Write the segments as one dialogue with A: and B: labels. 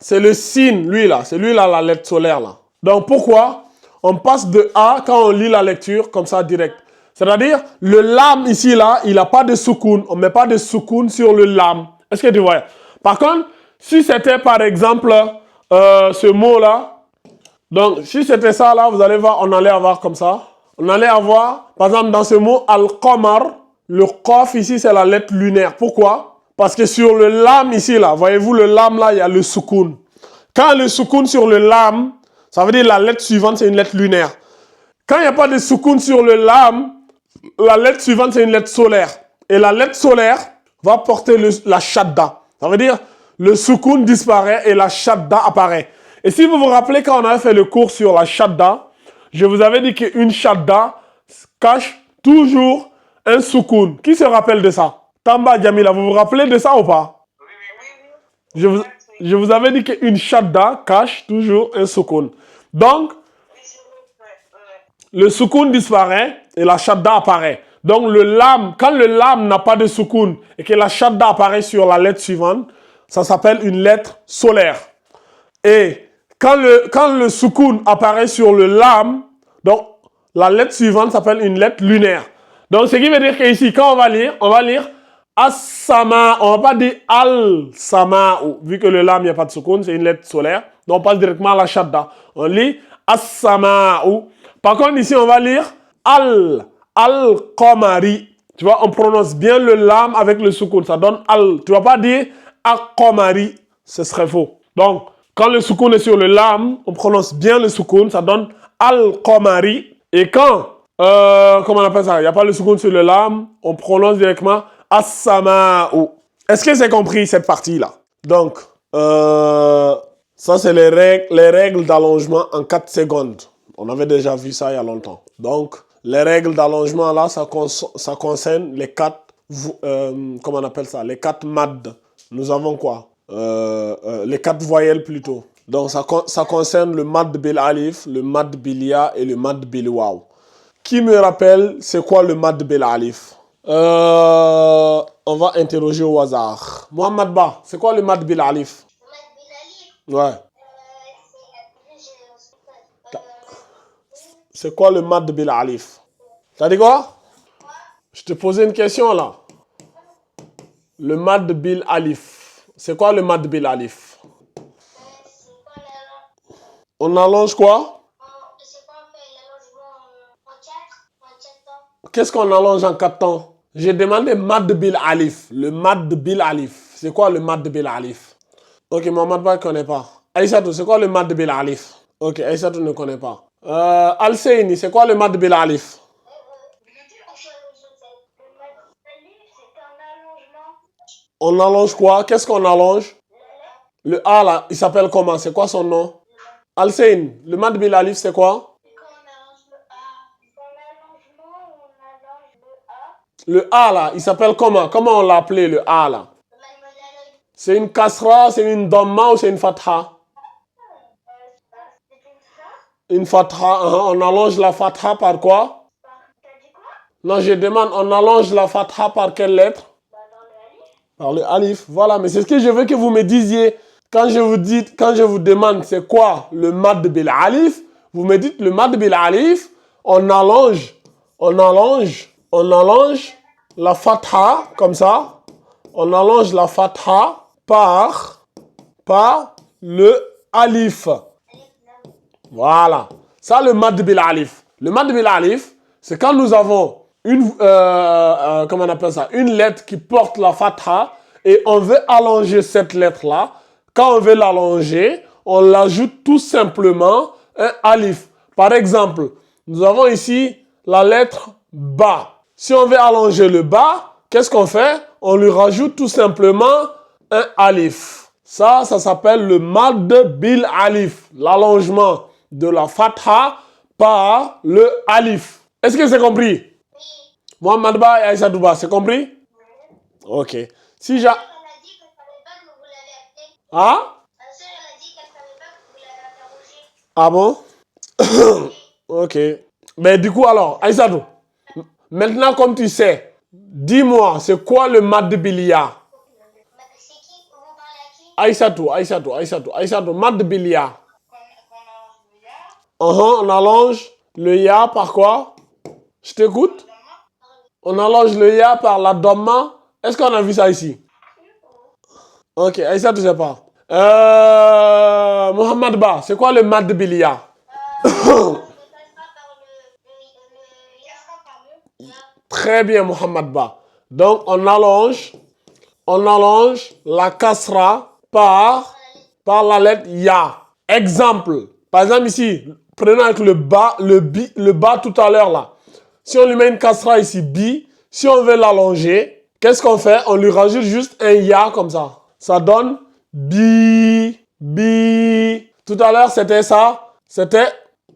A: c'est le sin, lui là. C'est lui là, la lettre solaire là. Donc pourquoi on passe de A quand on lit la lecture comme ça direct. C'est-à-dire, le lam ici là, il n'a pas de soukoun. On ne met pas de soukoun sur le lam. Est-ce que tu vois? Par contre, si c'était par exemple ce mot là, donc si c'était ça là, vous allez voir, on allait avoir comme ça. On allait avoir, par exemple, dans ce mot al-qamar, le qaf ici, c'est la lettre lunaire. Pourquoi? Parce que sur le lam ici, là, voyez-vous, le lam là, il y a le soukoun. Quand le soukoun sur le lam, ça veut dire la lettre suivante, c'est une lettre lunaire. Quand il n'y a pas de soukoun sur le lam, la lettre suivante, c'est une lettre solaire. Et la lettre solaire va porter la shadda. Ça veut dire, le soukoun disparaît et la shadda apparaît. Et si vous vous rappelez, quand on avait fait le cours sur la shadda, je vous avais dit qu'une shadda cache toujours un soukoun. Qui se rappelle de ça? Tamba Djamila, vous vous rappelez de ça ou pas? Oui. Je vous avais dit qu'une shadda cache toujours un soukoun. Donc, le soukoun disparaît et la shadda apparaît. Donc, le lam, quand le lam n'a pas de soukoun et que la shadda apparaît sur la lettre suivante, ça s'appelle une lettre solaire. Et quand le soukoun apparaît sur le lam, donc la lettre suivante s'appelle une lettre lunaire. Donc, ce qui veut dire qu'ici, quand on va lire as-sama, on ne va pas dire al-sama, vu que le lam, il n'y a pas de soukoun, c'est une lettre solaire. Donc, on passe directement à la shadda. On lit as-sama. Par contre, ici, on va lire al-qamari. Tu vois, on prononce bien le lam avec le soukoun. Ça donne al. Tu ne vas pas dire al-qamari. Ce serait faux. Donc, quand le soukoun est sur le lam, on prononce bien le soukoun. Ça donne al-qamari. Et quand, comment on appelle ça? Il n'y a pas le soukoun sur le lam, on prononce directement as-sama'u. Est-ce que c'est compris cette partie-là? Donc, ça, c'est les règles d'allongement en 4 secondes. On avait déjà vu ça il y a longtemps. Donc, les règles d'allongement, là, ça concerne les 4, comment on appelle ça? Les 4 mad. Nous avons quoi? Les 4 voyelles plutôt. Donc, ça concerne le mad bil alif, le mad bil ya et le mad bil waw. Qui me rappelle c'est quoi le mad bil alif? On va interroger au hasard. Mohamed Ba, c'est quoi le mad bil alif? Ouais. C'est quoi le mad bil alif? T'as dit quoi? Je te posais une question là. Le mad bil alif. C'est quoi le mad bil alif? On allonge quoi? Qu'est-ce qu'on allonge en 4 temps? J'ai demandé mad bil alif. Le mad bil alif. C'est quoi le mad bil alif? Ok, Mohamed Ba ne connaît pas. Aïssatou, c'est quoi le mad bil alif? Ok, Aïssatou ne connaît pas. Al-Seyni, c'est quoi le mad bil alif? On allonge quoi? Qu'est-ce qu'on allonge? Le A là, il s'appelle comment? C'est quoi son nom? Al-Seyni, le mad bil alif c'est quoi? Le A là, il s'appelle comment? Comment on l'a appelé le A là? C'est une kasra, c'est une dhamma ou c'est une fatha? Une fatha, on allonge la fatha par quoi? Non, je demande, on allonge la fatha par quelle lettre? Par le alif, voilà, mais c'est ce que je veux que vous me disiez. Quand je vous demande c'est quoi le mad bil alif, vous me dites le mad bil alif, on allonge la fatha, comme ça. On allonge la fatha par le alif. Voilà. Ça, le mad bil alif. Le mad bil alif, c'est quand nous avons comment on appelle ça? Une lettre qui porte la fatha et on veut allonger cette lettre-là. Quand on veut l'allonger, on l'ajoute tout simplement un alif. Par exemple, nous avons ici la lettre ba. Si on veut allonger le ba, qu'est-ce qu'on fait? On lui rajoute tout simplement un alif. Ça s'appelle le mad bil alif. L'allongement de la fatha par le alif. Est-ce que c'est compris? Mohamed Ba et Aïssatou Ba, c'est compris? Ok. Si j'ai... Ah? Ah bon? Ok. Mais du coup alors, Aïssatou, maintenant comme tu sais, dis-moi, c'est quoi le mad bil ya? Aïssatou, mad bil ya. On allonge le ya par quoi? Je t'écoute. On allonge le ya par la dhamma. Est-ce qu'on a vu ça ici? Ok, Aïssatou, je sais pas. Mohamed Ba, c'est quoi le mad bil ya? Très bien, Mohamed Ba. Donc, on allonge la kasra par la lettre ya. Exemple. Par exemple, ici, prenons avec le bas, le bas tout à l'heure là. Si on lui met une kasra ici, bi, si on veut l'allonger, qu'est-ce qu'on fait? On lui rajoute juste un ya comme ça. Ça donne bi, bi. Tout à l'heure, c'était ça. C'était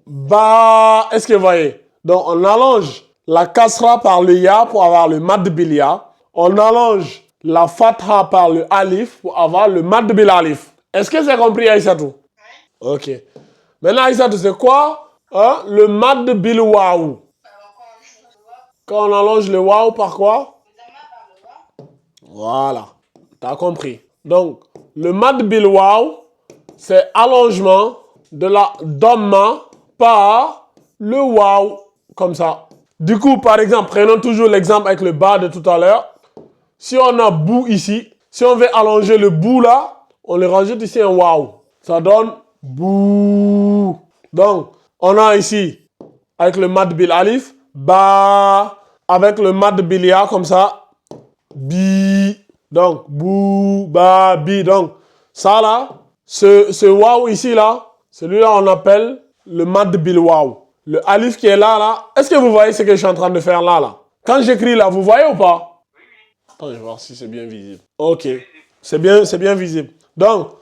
A: ba. Est-ce que vous voyez? Donc, on allonge la kasra par le ya pour avoir le mad bil ya. On allonge la fatha par le alif pour avoir le mad bil alif. Est-ce que c'est compris, Aïssatou? Ok. Maintenant, Aïssatou, c'est quoi le mad bil waou? Quand on allonge le waou par quoi? Voilà. T'as compris. Donc, le mad bil waou, c'est allongement de la dhamma par le waou. Comme ça. Du coup, par exemple, prenons toujours l'exemple avec le bas de tout à l'heure. Si on a bout ici, si on veut allonger le bout là, on le rajoute ici un waouh. Ça donne bou. Donc, on a ici, avec le mad bil alif, ba, avec le mad bil ya comme ça, bi. Donc, bou, ba, bi. Donc, ça là, ce waouh ici là, celui-là on appelle le mad bil waouh. Le alif qui est là, est-ce que vous voyez ce que je suis en train de faire là? Quand j'écris là, vous voyez ou pas? Attends, je vais voir si c'est bien visible. Ok, c'est bien visible. Donc,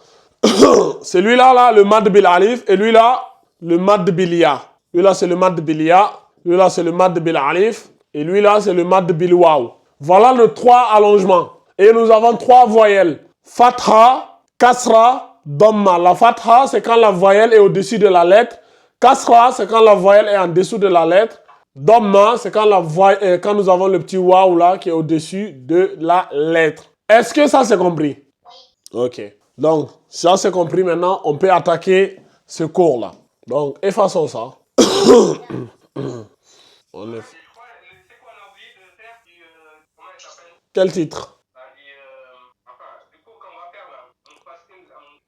A: celui-là, le mad bil alif, et lui-là, le mad bil ya. Lui-là, c'est le mad bil ya. Lui-là, c'est le mad bil alif. Et lui-là, c'est le mad bil waw. Voilà nos trois allongements. Et nous avons trois voyelles. Fatha, kasra, dhamma. La fatha, c'est quand la voyelle est au-dessus de la lettre. Kasra, c'est quand la voyelle est en dessous de la lettre. Dhamma, c'est quand nous avons le petit waouh là qui est au-dessus de la lettre. Est-ce que ça c'est compris? Ok. Donc, ça c'est compris maintenant, on peut attaquer ce cours là. Donc, effaçons ça. Quel titre?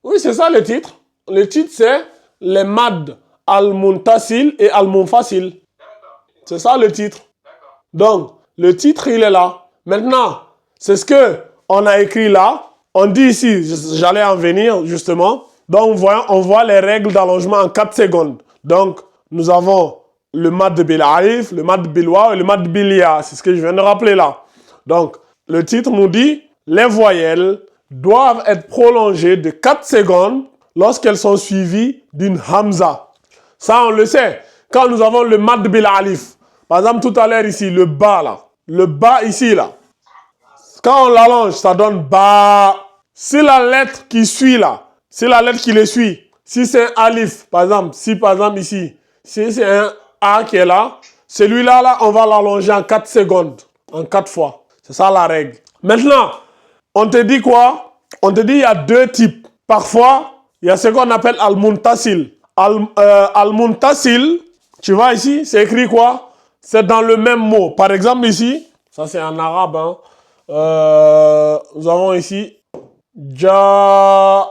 A: Oui, c'est ça le titre. Le titre c'est les mad al-muntasil et al-munfasil. C'est ça le titre. Donc, le titre, il est là. Maintenant, c'est ce que on a écrit là. On dit ici, j'allais en venir justement. Donc, on voit les règles d'allongement en 4 secondes. Donc, nous avons le mad bil alif, le mad bil waw et le mad bil ya. C'est ce que je viens de rappeler là. Donc, le titre nous dit, les voyelles doivent être prolongées de 4 secondes lorsqu'elles sont suivies d'une hamza. Ça, on le sait. Quand nous avons le mad bil alif, par exemple, tout à l'heure ici, le bas là, le bas ici là, quand on l'allonge, ça donne ba. Si la lettre qui suit là, si la lettre qui le suit, si c'est un alif, par exemple, si par exemple ici, si c'est un A qui est là, celui-là, là, on va l'allonger en 4 secondes, en 4 fois. C'est ça la règle. Maintenant, on te dit quoi? On te dit il y a deux types. Parfois, il y a ce qu'on appelle al-muntasil. Al-muntasil, tu vois ici, c'est écrit quoi? C'est dans le même mot. Par exemple ici, ça c'est en arabe. Hein. Nous avons ici Ja'a.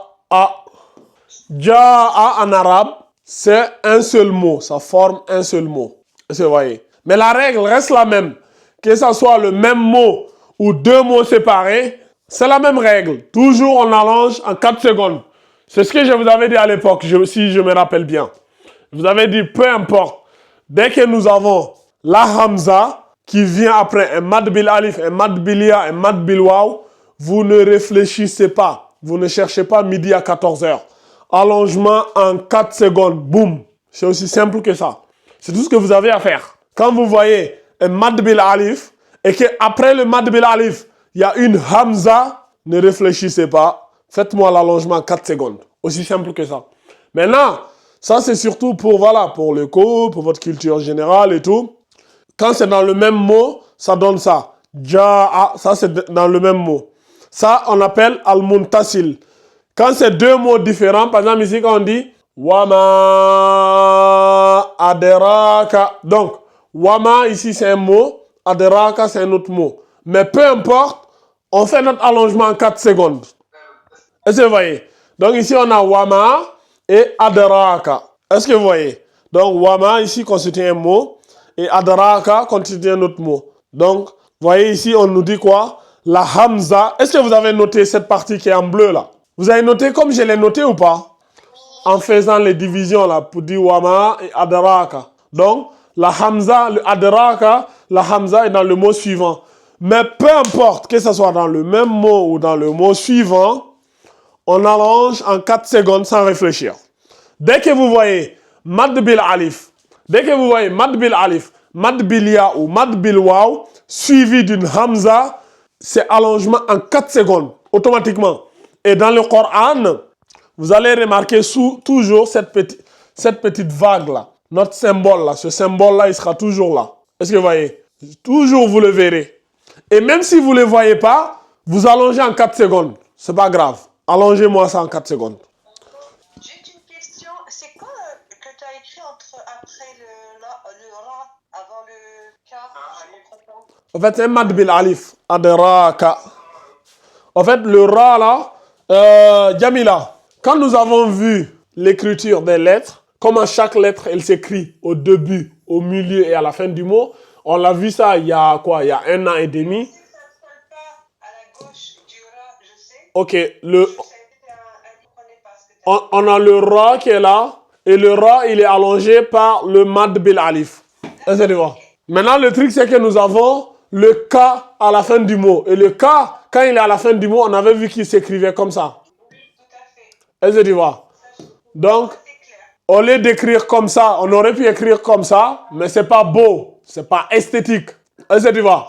A: Ja'a en arabe, c'est un seul mot. Ça forme un seul mot. Vous voyez. Mais la règle reste la même. Que ce soit le même mot ou deux mots séparés, c'est la même règle. Toujours on allonge en 4 secondes. C'est ce que je vous avais dit à l'époque, si je me rappelle bien. Je vous avais dit, peu importe. Dès que nous avons la hamza qui vient après un mad bil alif, un mad bil ya, un mad bil waw, vous ne réfléchissez pas. Vous ne cherchez pas midi à 14 h. Allongement en 4 secondes. Boum. C'est aussi simple que ça. C'est tout ce que vous avez à faire. Quand vous voyez un mad bil alif et qu'après le mad bil alif, il y a une hamza, ne réfléchissez pas. Faites-moi l'allongement en 4 secondes. Aussi simple que ça. Maintenant, ça c'est surtout pour, voilà, pour le cours, pour votre culture générale et tout. Quand c'est dans le même mot, ça donne ça. Ja'a, ça c'est dans le même mot. Ça, on appelle al-muntasil. Quand c'est deux mots différents, par exemple ici quand on dit Wama aderaka. Donc, Wama ici c'est un mot, aderaka c'est un autre mot. Mais peu importe, on fait notre allongement en 4 secondes. Est-ce que vous voyez? Donc ici on a Wama et aderaka. Est-ce que vous voyez? Donc Wama ici constitue un mot et aderaka constitue un autre mot. Donc, vous voyez ici on nous dit quoi? La Hamza. Est-ce que vous avez noté cette partie qui est en bleu là? Vous avez noté comme je l'ai noté ou pas? En faisant les divisions là pour dire Wama et aderaka. Donc, la Hamza, le aderaka, la Hamza est dans le mot suivant. Mais peu importe que ce soit dans le même mot ou dans le mot suivant, on allonge en 4 secondes sans réfléchir. Dès que vous voyez Mad bil alif, dès que vous voyez Mad bil alif, Mad bil ya ou Mad bil waw, suivi d'une Hamza, c'est allongement en 4 secondes, automatiquement. Et dans le Coran, vous allez remarquer toujours cette petite vague-là. Notre symbole là, ce symbole-là, il sera toujours là. Est-ce que vous voyez? Toujours vous le verrez. Et même si vous ne le voyez pas, vous allongez en 4 secondes. C'est pas grave. Allongez-moi ça en 4 secondes.
B: Juste une question. C'est quoi que tu as écrit après le ra avant le ka?
A: En fait, c'est un mad bil alif. Adraka. En fait, le ra là, Jamila, quand nous avons vu l'écriture des lettres, comment chaque lettre, elle s'écrit au début, au milieu et à la fin du mot, on l'a vu ça il y a quoi? Il y a 1 an et demi. Ok, on a le ra qui est là, et le ra, il est allongé par le mad bil alif. Est-ce que tu vois? Maintenant, le truc, c'est que nous avons le K à la fin du mot. Et le K, quand il est à la fin du mot, on avait vu qu'il s'écrivait comme ça.
B: Oui, tout à fait.
A: Est-ce que tu vois? Donc, au lieu d'écrire comme ça, on aurait pu écrire comme ça, mais c'est pas beau, c'est pas esthétique. Est-ce que tu vois?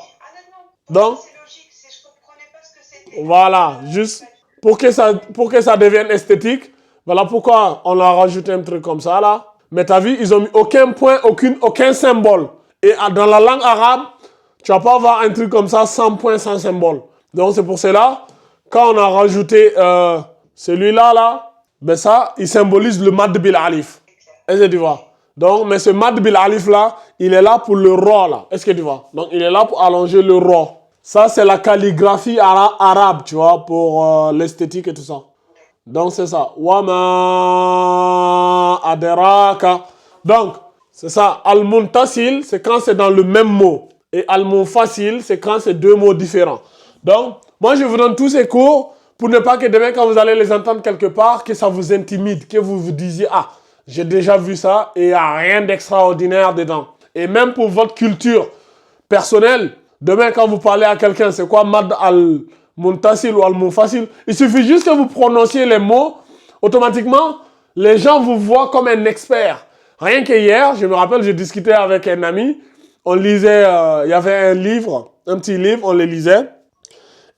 A: Donc,
B: c'est logique, je comprenais pas ce que c'était.
A: Voilà, juste pour que ça devienne esthétique, voilà pourquoi on a rajouté un truc comme ça là. Mais tu as vu, ils ont mis aucun point, aucun symbole. Et dans la langue arabe, tu vas pas avoir un truc comme ça sans point, sans symbole. Donc c'est pour cela, quand on a rajouté celui-là, là, ben ça, il symbolise le mad bil alif. Est-ce que tu vois? Donc, mais ce mad bil alif là, il est là pour le ra là. Est-ce que tu vois? Donc il est là pour allonger le ra. Ça, c'est la calligraphie arabe, tu vois, pour l'esthétique et tout ça. Donc, c'est ça. Wama aderaka. Donc, c'est ça. Al-muntasil, c'est quand c'est dans le même mot. Et al-munfasil, c'est quand c'est deux mots différents. Donc, moi, je vous donne tous ces cours pour ne pas que demain, quand vous allez les entendre quelque part, que ça vous intimide, que vous vous disiez, ah, j'ai déjà vu ça et il n'y a rien d'extraordinaire dedans. Et même pour votre culture personnelle, demain, quand vous parlez à quelqu'un, c'est quoi Mad al-Muntasil ou al-Munfasil? Il suffit juste que vous prononciez les mots. Automatiquement, les gens vous voient comme un expert. Rien que hier, je me rappelle, je discutais avec un ami. On lisait, il y avait un livre, un petit livre, on le lisait.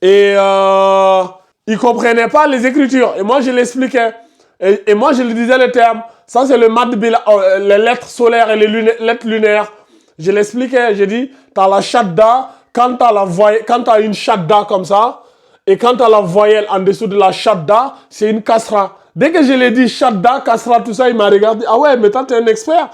A: Et il ne comprenait pas les écritures. Et moi, je l'expliquais. Et moi, je lui disais les termes. Ça, c'est le Mad bil, les lettres solaires et les lettres lunaires. Je l'expliquais, j'ai dit, tu as la shadda, quand tu as une shadda comme ça, et quand tu as la voyelle en dessous de la shadda, c'est une kasra. Dès que je l'ai dit shadda, kasra, tout ça, il m'a regardé. Ah ouais, mais toi, tu es un expert.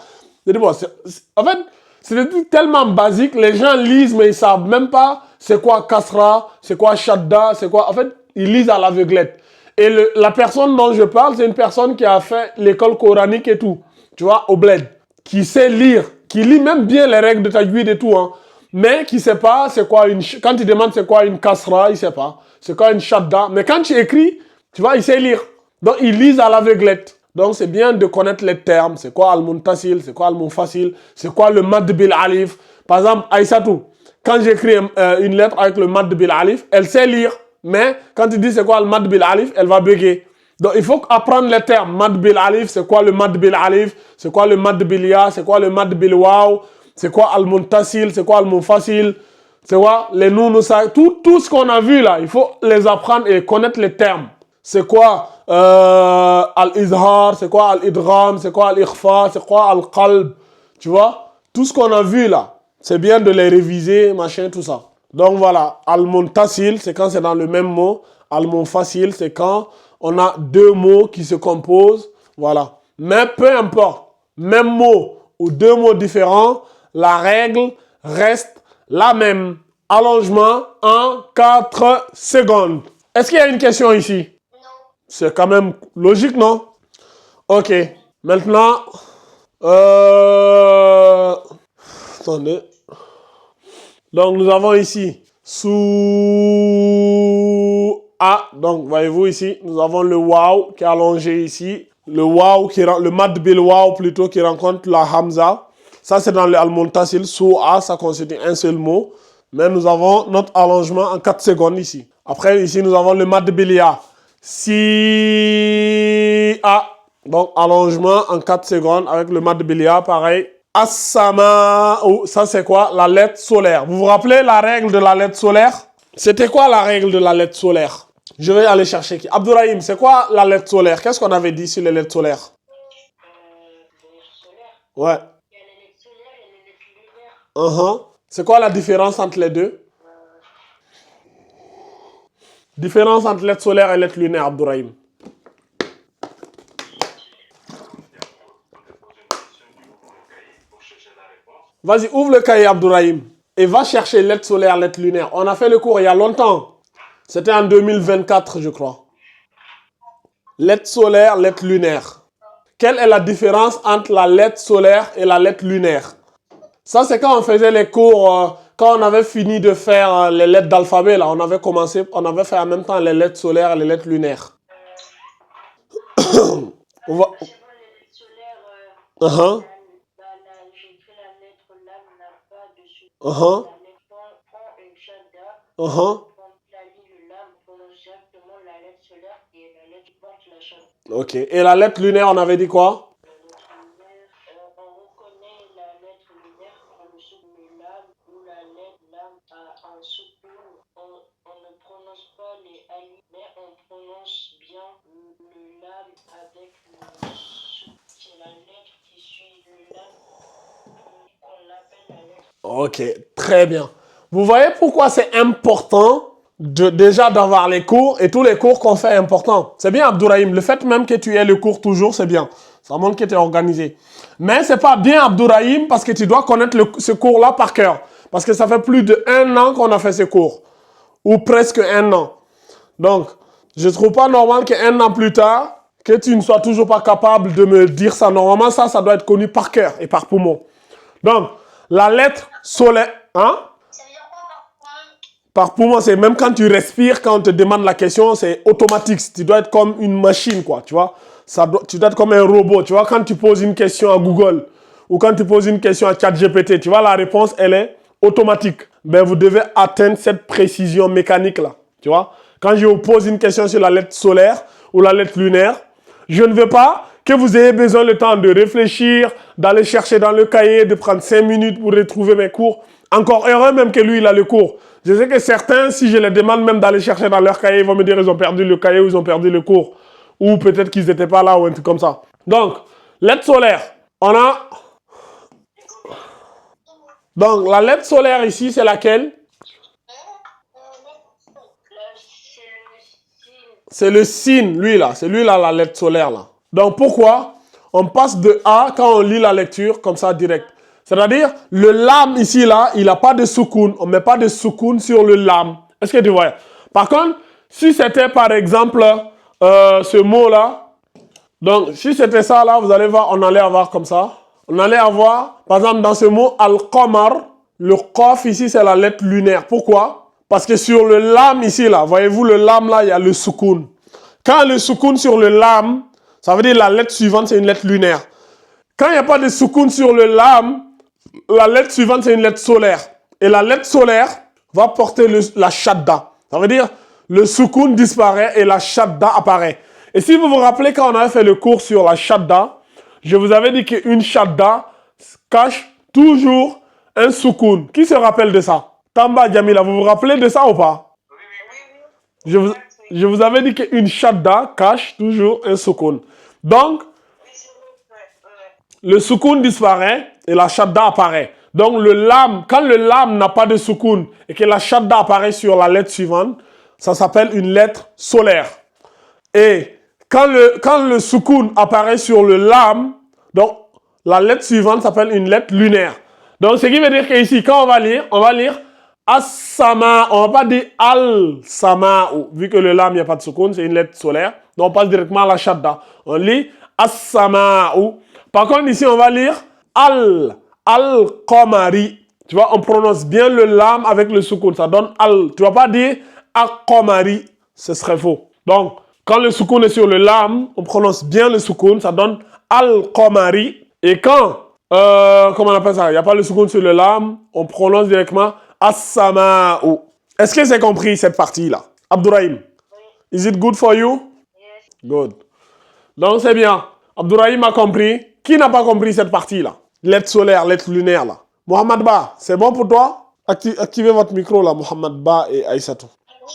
A: J'ai dit, bon, en fait, c'est tellement basique, les gens lisent, mais ils ne savent même pas c'est quoi kasra, c'est quoi shadda, c'est quoi. En fait, ils lisent à l'aveuglette. Et la personne dont je parle, c'est une personne qui a fait l'école coranique et tout, tu vois, au bled, qui sait lire, qui lit même bien les règles de tajwid et tout, hein, mais qui ne sait pas c'est quoi une... Quand tu demandes c'est quoi une kasra, il ne sait pas. C'est quoi une shadda. Mais quand tu écris, tu vois, il sait lire. Donc, ils lisent à l'aveuglette. Donc, c'est bien de connaître les termes. C'est quoi al-muntasil, c'est quoi al-munfasil, c'est quoi le mad bil alif. Par exemple, Aïssatou, quand j'écris une lettre avec le mad bil alif, elle sait lire. Mais quand tu dis c'est quoi le mad bil alif, elle va bugger. Donc, il faut apprendre les termes. Mad bil alif, c'est quoi le mad bil alif? C'est quoi le mad bil ya? C'est quoi le mad bil waw? C'est quoi al-muntasil? C'est quoi al-munfasil? C'est quoi les nounousa? Tout ce qu'on a vu là, il faut les apprendre et connaître les termes. C'est quoi al-izhar? C'est quoi al-idgham? C'est quoi al-ikhfa? C'est quoi al-qalb? Tu vois? Tout ce qu'on a vu là, c'est bien de les réviser, machin, tout ça. Donc voilà, al-muntasil, c'est quand c'est dans le même mot. Al-munfasil, c'est quand on a deux mots qui se composent. Voilà. Mais peu importe, même mot ou deux mots différents, la règle reste la même. Allongement en 4 secondes. Est-ce qu'il y a une question ici?
B: Non.
A: C'est quand même logique, non? Ok. Maintenant, attendez. Donc, nous avons ici sous A. Donc, voyez-vous ici, nous avons le waw qui est allongé ici. Le waw, le mad bil waw plutôt, qui rencontre la hamza. Ça, c'est dans le al-muntasil. Sous A, ça constitue un seul mot. Mais nous avons notre allongement en 4 secondes ici. Après, ici, nous avons le mad bil ya. Si A. Donc, allongement en 4 secondes avec le mad bil ya, pareil. As-sama, ça c'est quoi? La lettre solaire. Vous vous rappelez la règle de la lettre solaire? C'était quoi la règle de la lettre solaire? Je vais aller chercher qui? Abdourahim, c'est quoi la lettre solaire? Qu'est-ce qu'on avait dit sur les lettres solaires? Ouais.
B: Il y a les lettres solaires et les lettres lunaires.
A: C'est quoi la différence entre les deux? Différence entre lettre solaire et lettre lunaire, Abdourahim. Vas-y, ouvre le cahier, Abdourahim, et va chercher lettre solaire, lettre lunaire. On a fait le cours il y a longtemps. C'était en 2024, je crois. Lettre solaire, lettre lunaire. Quelle est la différence entre la lettre solaire et la lettre lunaire? Ça, c'est quand on faisait les cours, quand on avait fini de faire les lettres d'alphabet, là, on avait fait en même temps les lettres solaires et les lettres lunaires. On va...
B: C'est bon, les lettres solaires. J'ai écrit la lettre lam, n'a pas dessus. La lettre prend une shadda. On la lit le lam, prononce directement la lettre solaire et la lettre porte la shadda.
A: Ok. Et la lettre lunaire, on avait dit quoi?
B: La lettre lunaire, on reconnaît la lettre lunaire quand le souffle le lam ou la lettre lam en souffle. On ne prononce pas les ali, mais on prononce bien le lam avec le souffle. C'est la lettre qui suit le lam qu'on appelle la lettre.
A: Ok, très bien. Vous voyez pourquoi c'est important déjà d'avoir les cours et tous les cours qu'on fait importants. C'est bien, Abdourahim. Le fait même que tu aies le cours toujours, c'est bien. Ça montre que tu es organisé. Mais c'est pas bien, Abdourahim, parce que tu dois connaître ce cours-là par cœur. Parce que ça fait plus d'1 an qu'on a fait ce cours. Ou presque 1 an. Donc, je trouve pas normal qu'1 an plus tard, que tu ne sois toujours pas capable de me dire ça. Normalement, ça doit être connu par cœur et par poumon. Donc, la lettre solaire... Hein?
B: Ça veut dire quoi par poumon?
A: Par poumon, c'est même quand tu respires, quand on te demande la question, c'est automatique. Tu dois être comme une machine, quoi, tu vois. Tu dois être comme un robot, tu vois. Quand tu poses une question à Google ou quand tu poses une question à ChatGPT, tu vois, la réponse, elle est automatique. Ben, vous devez atteindre cette précision mécanique-là, tu vois. Quand je vous pose une question sur la lettre solaire ou la lettre lunaire, je ne veux pas que vous ayez besoin le temps de réfléchir, d'aller chercher dans le cahier, de prendre 5 minutes pour retrouver mes cours. Encore heureux même que lui, il a le cours. Je sais que certains, si je les demande même d'aller chercher dans leur cahier, ils vont me dire qu'ils ont perdu le cahier ou ils ont perdu le cours. Ou peut-être qu'ils n'étaient pas là ou un truc comme ça. Donc, lettre solaire, on a... Donc, la lettre solaire ici, c'est laquelle? C'est le signe, lui là. C'est lui là, la lettre solaire là. Donc, pourquoi? On passe de A quand on lit la lecture, comme ça, direct. C'est-à-dire, le lam ici là, il n'a pas de soukoun. On ne met pas de soukoun sur le lam. Est-ce que tu vois? Par contre, si c'était par exemple ce mot là, donc si c'était ça là, vous allez voir, on allait avoir comme ça. On allait avoir, par exemple, dans ce mot al-qamar, le qaf ici, c'est la lettre lunaire. Pourquoi? Parce que sur le lam ici là, voyez-vous le lam là, il y a le soukoun. Quand le soukoun sur le lam, ça veut dire la lettre suivante, c'est une lettre lunaire. Quand il n'y a pas de soukoun sur le lam, la lettre suivante, c'est une lettre solaire. Et la lettre solaire va porter la shadda. Ça veut dire, le soukoun disparaît et la shadda apparaît. Et si vous vous rappelez, quand on avait fait le cours sur la shadda, je vous avais dit qu'une shadda cache toujours un soukoun. Qui se rappelle de ça? Tamba Djamila, vous vous rappelez de ça ou pas? Oui. Je vous avais dit qu'une shadda cache toujours un soukoun. Donc, le soukoun disparaît et la shadda apparaît. Donc, quand le lam n'a pas de soukoun et que la shadda apparaît sur la lettre suivante, ça s'appelle une lettre solaire. Et quand le soukoun apparaît sur le lam, donc la lettre suivante s'appelle une lettre lunaire. Donc ce qui veut dire qu'ici, quand on va lire as-sama, on ne va pas dire al-sama, vu que le lam, il n'y a pas de soukoun, c'est une lettre solaire. Donc on passe directement à la shadda. On lit as-sama. Par contre, ici, on va lire al-qamari. Tu vois, on prononce bien le lam avec le soukoun. Ça donne al. Tu ne vas pas dire al-qamari. Ce serait faux. Donc, quand le soukoun est sur le lam, on prononce bien le soukoun. Ça donne al-qamari. Et quand, comment on appelle ça? Il n'y a pas le soukoun sur le lam, on prononce directement as-sama'u. Est-ce que c'est compris cette partie-là? Abdourahim, is it good for you?
B: Yes.
A: Good. Donc c'est bien. Abdourahim a compris. Qui n'a pas compris cette partie-là? Lettre solaire, lettre lunaire là. Mohamed Ba, c'est bon pour toi? Activez votre micro là, Mohamed Ba et Aïssatou.
B: Oui.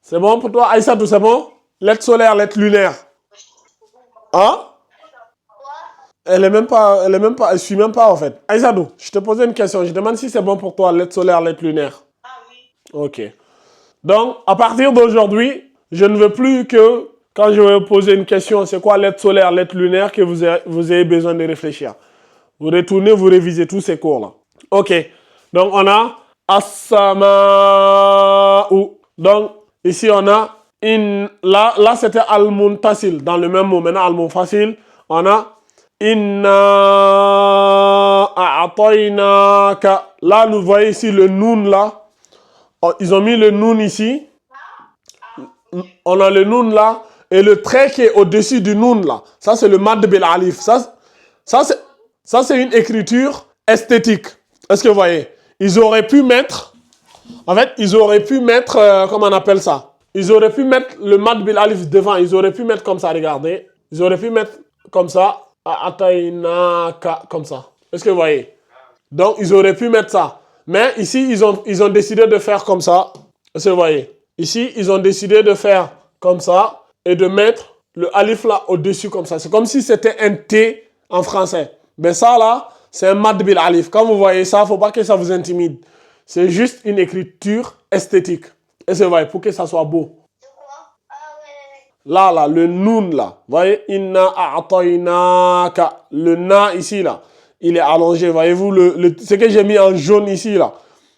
A: C'est bon pour toi? Aïssatou, c'est bon? Lettre solaire, lettre lunaire. Hein? Elle suit même pas en fait. Aïssatou, je te posais une question. Je demande si c'est bon pour toi, lettre solaire, lettre lunaire.
B: Ah oui.
A: Ok. Donc, à partir d'aujourd'hui, je ne veux plus que, quand je vais vous poser une question, c'est quoi lettre solaire, lettre lunaire, que vous ayez besoin de réfléchir. Vous retournez, vous révisez tous ces cours-là. Ok. Donc, on a as-sama'u. Donc, ici, on a là c'était al-muntasil, dans le même mot. Maintenant, al-munfasil, on a inna a'tainaka. Là, nous voyons ici le noun là. Oh, ils ont mis le noun ici. On a le noun là. Et le trait qui est au-dessus du noun là. Ça, c'est le mad bil alif. Ça c'est une écriture esthétique. Est-ce que vous voyez? Ils auraient pu mettre... En fait, ils auraient pu mettre... comment on appelle ça? Ils auraient pu mettre le mad bil alif devant. Ils auraient pu mettre comme ça, regardez. Ils auraient pu mettre comme ça. Atainaka, comme ça. Est-ce que vous voyez? Donc, ils auraient pu mettre ça. Mais ici, ils ont décidé de faire comme ça. Est-ce que vous voyez? Ici, ils ont décidé de faire comme ça et de mettre le alif là au-dessus comme ça. C'est comme si c'était un T en français. Mais ça là, c'est un mad bil alif. Quand vous voyez ça, il ne faut pas que ça vous intimide. C'est juste une écriture esthétique. Est-ce que vous voyez? Pour que ça soit beau. Là, le noun là. Vous voyez? Inna a'tainaka. Le na ici là. Il est allongé. Voyez-vous ce que j'ai mis en jaune ici là.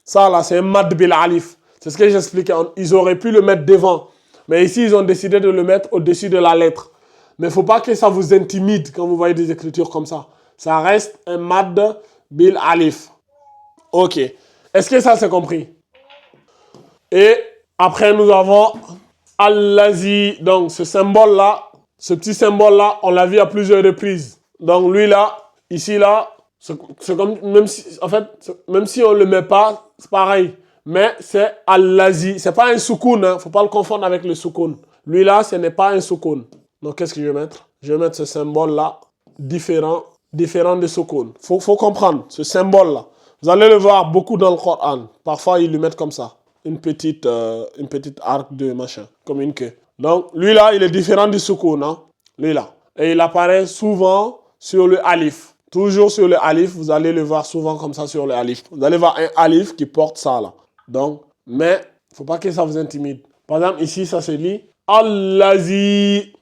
A: Ça là, c'est un mad bil alif. C'est ce que j'expliquais. Ils auraient pu le mettre devant. Mais ici, ils ont décidé de le mettre au-dessus de la lettre. Mais il ne faut pas que ça vous intimide quand vous voyez des écritures comme ça. Ça reste un mad bil alif. Ok. Est-ce que ça c'est compris? Et après, nous avons al-lazi. Donc, ce symbole-là, ce petit symbole-là, on l'a vu à plusieurs reprises. Donc, lui là, ici là, c'est comme, même si on ne le met pas, c'est pareil. Mais c'est al-lazi. Ce n'est pas un soukoun. Il ne faut pas le confondre avec le soukoun. Lui là, ce n'est pas un soukoun. Donc, qu'est-ce que je vais mettre? Je vais mettre ce symbole-là, différent de soukoun. Faut comprendre, ce symbole-là. Vous allez le voir beaucoup dans le Coran. Parfois, ils le mettent comme ça. Une petite arc de machin, comme une queue. Donc, lui là, il est différent du soukoun. Hein? Lui là. Et il apparaît souvent sur le alif. Toujours sur le alif, vous allez le voir souvent comme ça sur le alif. Vous allez voir un alif qui porte ça là. Donc, mais, il ne faut pas que ça vous intimide. Par exemple, ici, ça se lit Allazi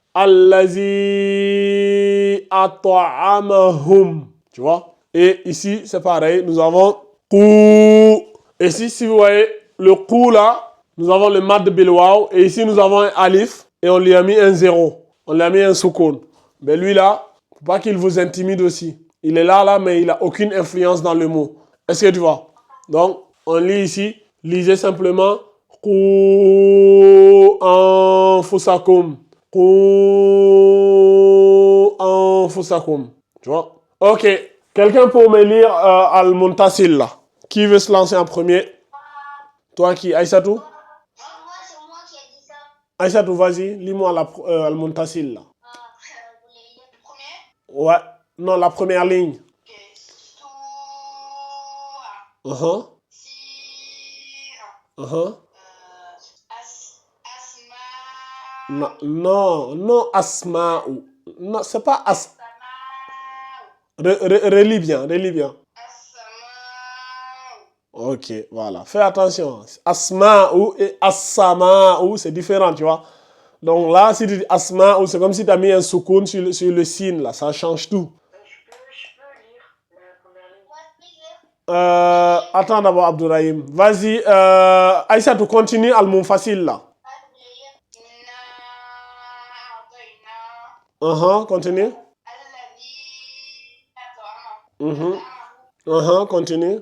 A: at'amahum. Tu vois? Et ici, c'est pareil. Nous avons Qu. Et ici, si vous voyez le Qu là, nous avons le mad bil waw. Et ici, nous avons un alif. Et on lui a mis un zéro. On lui a mis un soukoun. Mais lui là, il ne faut pas qu'il vous intimide aussi. Il est là, mais il n'a aucune influence dans le mot. Est-ce que tu vois? Donc, on lit ici. Lisez simplement Qu anfusakum. Qu anfusakum. Tu vois? Ok. Quelqu'un pour me lire Al-Muntasil là. Qui veut se lancer en premier? Toi qui? Aïssatou?
B: C'est moi qui ai dit ça.
A: Aïssatou, vas-y. Lis-moi Al-Muntasil là.
B: Vous voulez lire le premier?
A: Ouais. Non, la première ligne.
B: Ok.
A: Non, Asma'u. Non, c'est pas As. Relis bien. Ok, voilà. Fais attention. Asma'u et As-sama'u, c'est différent, tu vois. Donc là, si tu dis asma, c'est comme si tu as mis un soukoun sur le sin, là. Ça change tout.
B: Je peux lire la première ligne.
A: Attends d'abord, Abdourahim. Vas-y, Aïssa, tu continues Al-Munfasil, là. Continue. Continue.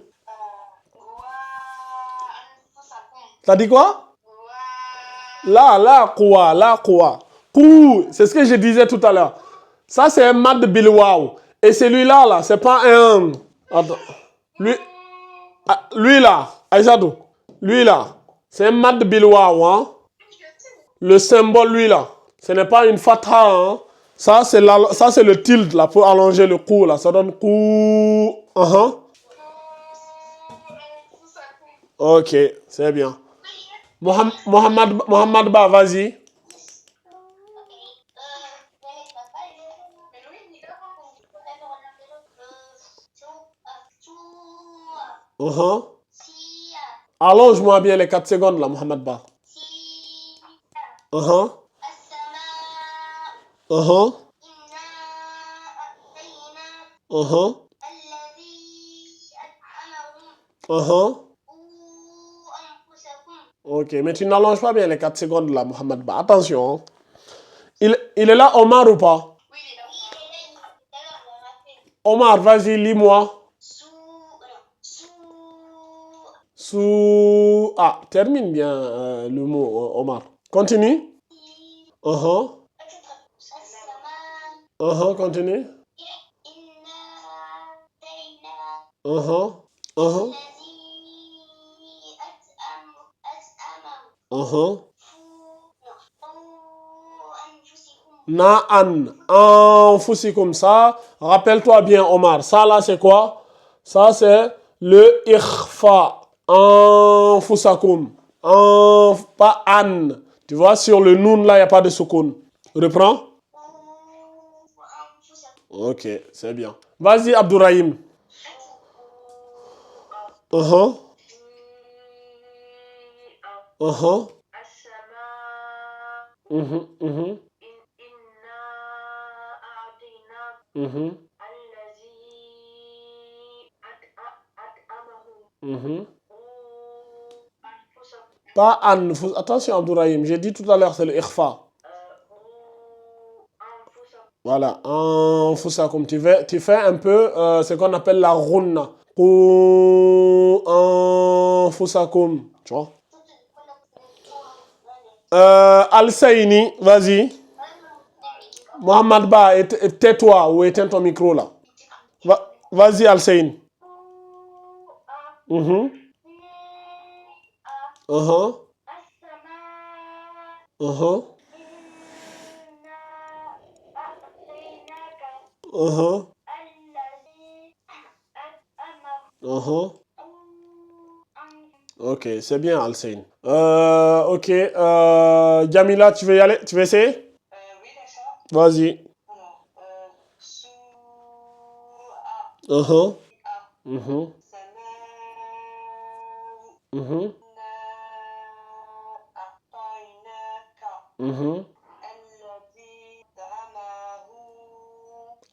A: T'as dit quoi? Là, quoi. Kou, c'est ce que je disais tout à l'heure. Ça, c'est un mad bilwaw. Et celui-là, là, c'est pas un... Attends. Lui là, Aïssatou. Lui là, c'est un mad bilwaw, hein. Le symbole, lui là, ce n'est pas une fatha, hein. Ça, c'est le tilde, là, pour allonger le kou, là. Ça donne kou. Ok, c'est bien. Mohamed Ba, vas-y. Allonge-moi bien les 4 secondes, là, Mohamed Ba. Ok, mais tu n'allonges pas bien les 4 secondes, là, Mohamed Ba. Attention, hein. Il est là, Omar, ou pas? Omar, vas-y, lis-moi. Ah, termine bien le mot, Omar. Continue. Continue. Na'an. Anfusikum. Ça, rappelle-toi bien, Omar. Ça, là, c'est quoi? Ça, c'est le ikhfa. Anfusakum. Pas an. Tu vois, sur le noun, là, il n'y a pas de soukoun. Reprends. Ok, c'est bien. Vas-y, Abdourahim. Pas an. Attention, Abdourahim. J'ai dit tout à l'heure, c'est le ikhfa. Voilà. Anfusakum. Tu fais un peu ce qu'on appelle la runna. Anfusakum. Tu vois? Al-Saini, vas-y. Mohamed Ba, tais-toi ou éteins ton micro là. Vas-y, Al-Saini. Ok, c'est bien, Al-Sain. Ok, Jamila, tu veux y aller? Tu veux essayer?
B: Oui, d'accord.
A: Vas-y.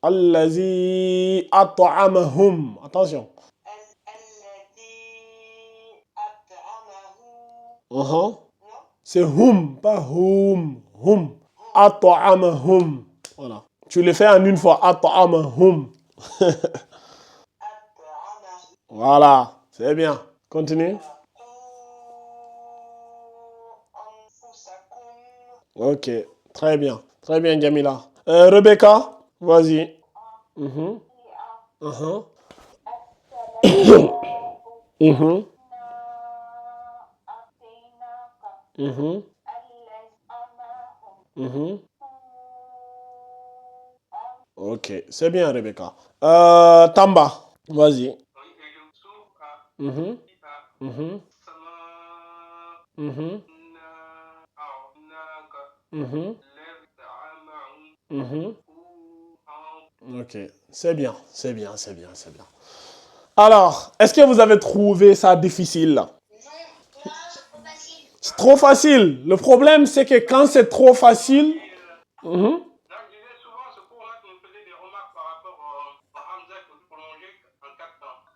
A: Allazi at'amahum. Attention. C'est hum, pas hum. Hum. At'amahum. Voilà. Tu le fais en une fois. At'amahum. Voilà. C'est bien. Continue. Ok. Très bien. Très bien, Jamila. Rebecca, vas-y. Ok, c'est bien, Rebecca. Tamba, vas-y. Ok, c'est bien, c'est bien, c'est bien, c'est bien. Alors, est-ce que vous avez trouvé ça difficile? C'est trop facile. Le problème, c'est que quand c'est trop facile... Mhm.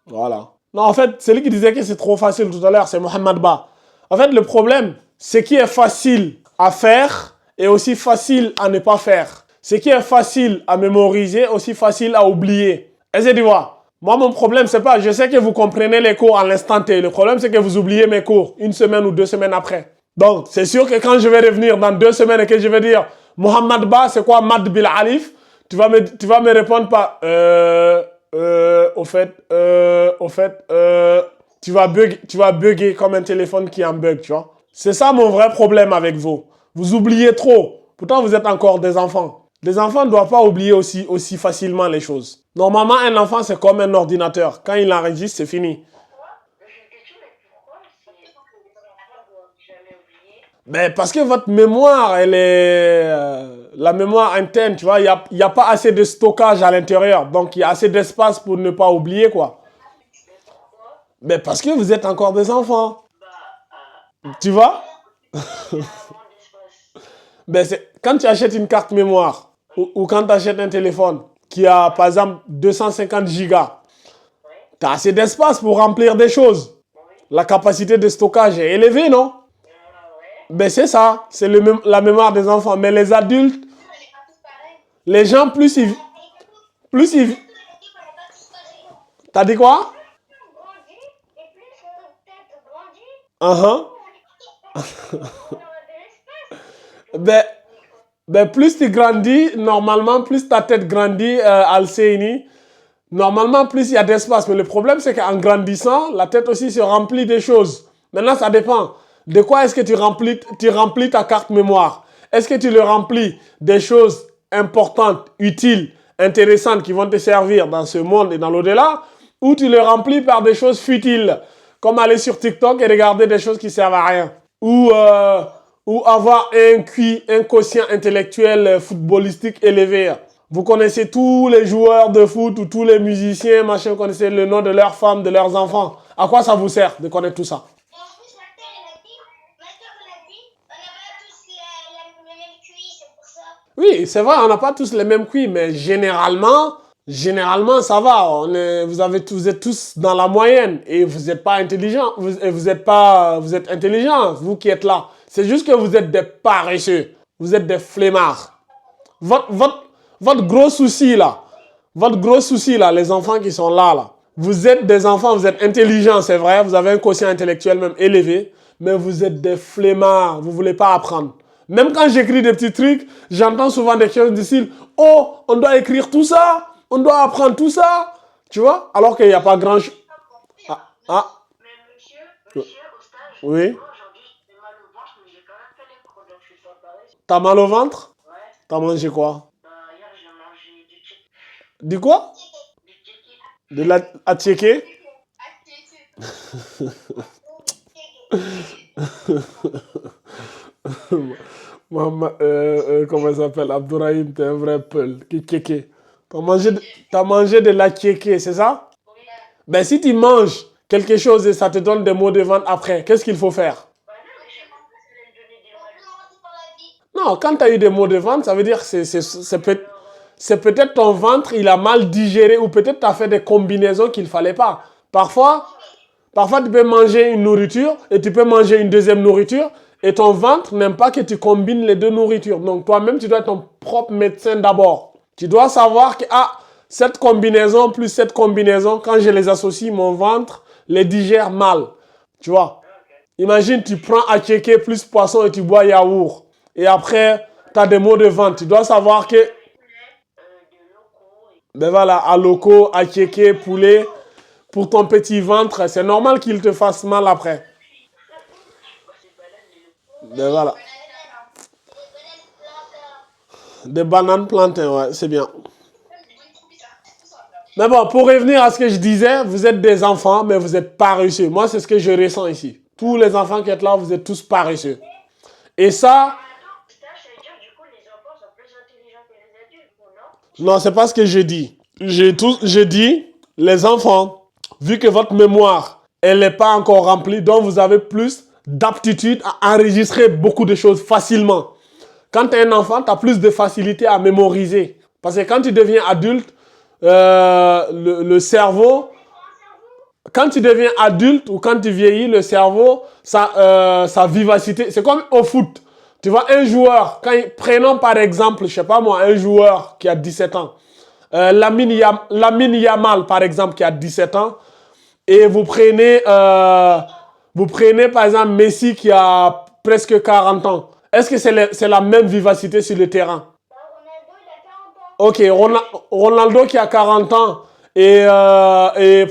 A: Voilà. Non, en fait, celui qui disait que c'est trop facile tout à l'heure, c'est Mohamed Ba. En fait, le problème, ce qui est facile à faire est aussi facile à ne pas faire. Ce qui est facile à mémoriser, aussi facile à oublier. Est-ce que tu vois? Moi, mon problème, c'est pas... Je sais que vous comprenez les cours à l'instant T. Le problème, c'est que vous oubliez mes cours 1 semaine ou 2 semaines après. Donc, c'est sûr que quand je vais revenir dans 2 semaines et que je vais dire Mohamed Ba, c'est quoi Mad Bil Alif? Tu vas me répondre par tu vas bugger comme un téléphone qui est en bug, tu vois. C'est ça mon vrai problème avec vous. Vous oubliez trop. Pourtant, vous êtes encore des enfants. Les enfants ne doivent pas oublier aussi facilement les choses. Normalement, un enfant, c'est comme un ordinateur. Quand il enregistre, c'est fini. Ben, parce que votre mémoire, elle est... la mémoire interne, tu vois, il y a pas assez de stockage à l'intérieur. Donc, il y a assez d'espace pour ne pas oublier, quoi. Ben, parce que vous êtes encore des enfants. Tu vois? Ben, quand tu achètes une carte mémoire ou quand tu achètes un téléphone qui a, par exemple, 250 gigas, tu as assez d'espace pour remplir des choses. La capacité de stockage est élevée, non? Ben, c'est ça. C'est la mémoire des enfants. Mais les adultes, les gens, plus ils... T'as dit quoi? Uh-huh. Ben, plus tu grandis, normalement, plus ta tête grandit, Al-Seini, normalement, plus il y a d'espace. Mais le problème, c'est qu'en grandissant, la tête aussi se remplit des choses. Maintenant, ça dépend. De quoi est-ce que tu remplis ta carte mémoire? Est-ce que tu le remplis des choses importantes, utiles, intéressantes qui vont te servir dans ce monde et dans l'au-delà? Ou tu le remplis par des choses futiles, comme aller sur TikTok et regarder des choses qui servent à rien? Ou avoir un quotient intellectuel footballistique élevé. Vous connaissez tous les joueurs de foot ou tous les musiciens, machin, vous connaissez le nom de leurs femmes, de leurs enfants. À quoi ça vous sert de connaître tout ça? Oui, c'est vrai, on n'a pas tous les mêmes QI, mais généralement, ça va. Vous êtes tous dans la moyenne et vous n'êtes pas intelligent. Vous êtes intelligent, vous qui êtes là. C'est juste que vous êtes des paresseux. Vous êtes des flemmards. Votre gros souci là, les enfants qui sont là, vous êtes des enfants, vous êtes intelligents, c'est vrai, vous avez un quotient intellectuel même élevé, mais vous êtes des flemmards, vous ne voulez pas apprendre. Même quand j'écris des petits trucs, j'entends souvent des choses du style « Oh, on doit écrire tout ça, on doit apprendre tout ça. » Tu vois? Alors qu'il n'y a pas grand-chose. Ah.
B: Mais monsieur, au stage,
A: Oui.
B: moi aujourd'hui j'ai mal au ventre, mais j'ai quand même fait les cours, donc je suis pas pareil.
A: T'as mal au ventre?
B: Ouais.
A: T'as mangé quoi?
B: Hier j'ai mangé du chicken.
A: Du quoi?
B: Du chicken.
A: De la attiéké? Comment ça s'appelle? Abdourahim, t'es un vrai peul. Kéké. T'as mangé de la kéké, c'est ça?
B: Oui.
A: Ben, si tu manges quelque chose et ça te donne des maux de ventre après, qu'est-ce qu'il faut faire?
B: Bah non, mais je sais pas si elle me donner des mal.
A: Non, quand tu as eu des maux de ventre, ça veut dire que c'est peut-être ton ventre, il a mal digéré ou peut-être tu as fait des combinaisons qu'il ne fallait pas. Parfois, tu peux manger une nourriture et tu peux manger une deuxième nourriture et ton ventre n'aime pas que tu combines les deux nourritures. Donc, toi-même, tu dois être ton propre médecin d'abord. Tu dois savoir que cette combinaison plus cette combinaison, quand je les associe, mon ventre les digère mal. Tu vois? Imagine, tu prends attiéké plus poisson et tu bois yaourt. Et après, tu as des maux de ventre. Tu dois savoir que... Ben voilà, à loco, attiéké, poulet, pour ton petit ventre, c'est normal qu'il te fasse mal après. Ben voilà. Des bananes plantains, ouais, c'est bien. Mais bon, pour revenir à ce que je disais, vous êtes des enfants, mais vous êtes paresseux. Moi, c'est ce que je ressens ici. Tous les enfants qui sont là, vous êtes tous paresseux. Et ça... Non, c'est pas ce que je dis. Je dis, les enfants, vu que votre mémoire, elle n'est pas encore remplie, donc vous avez plus d'aptitude à enregistrer beaucoup de choses facilement. Quand tu es un enfant, tu as plus de facilité à mémoriser. Parce que quand tu deviens adulte, le cerveau, quand tu deviens adulte ou quand tu vieillis, le cerveau, sa vivacité, c'est comme au foot. Tu vois, un joueur, prenons par exemple, je sais pas moi, un joueur qui a 17 ans, Lamine Yamal par exemple qui a 17 ans, et vous prenez par exemple Messi qui a presque 40 ans. Est-ce que c'est la même vivacité sur le terrain? Ok, Ronaldo qui a 40 ans et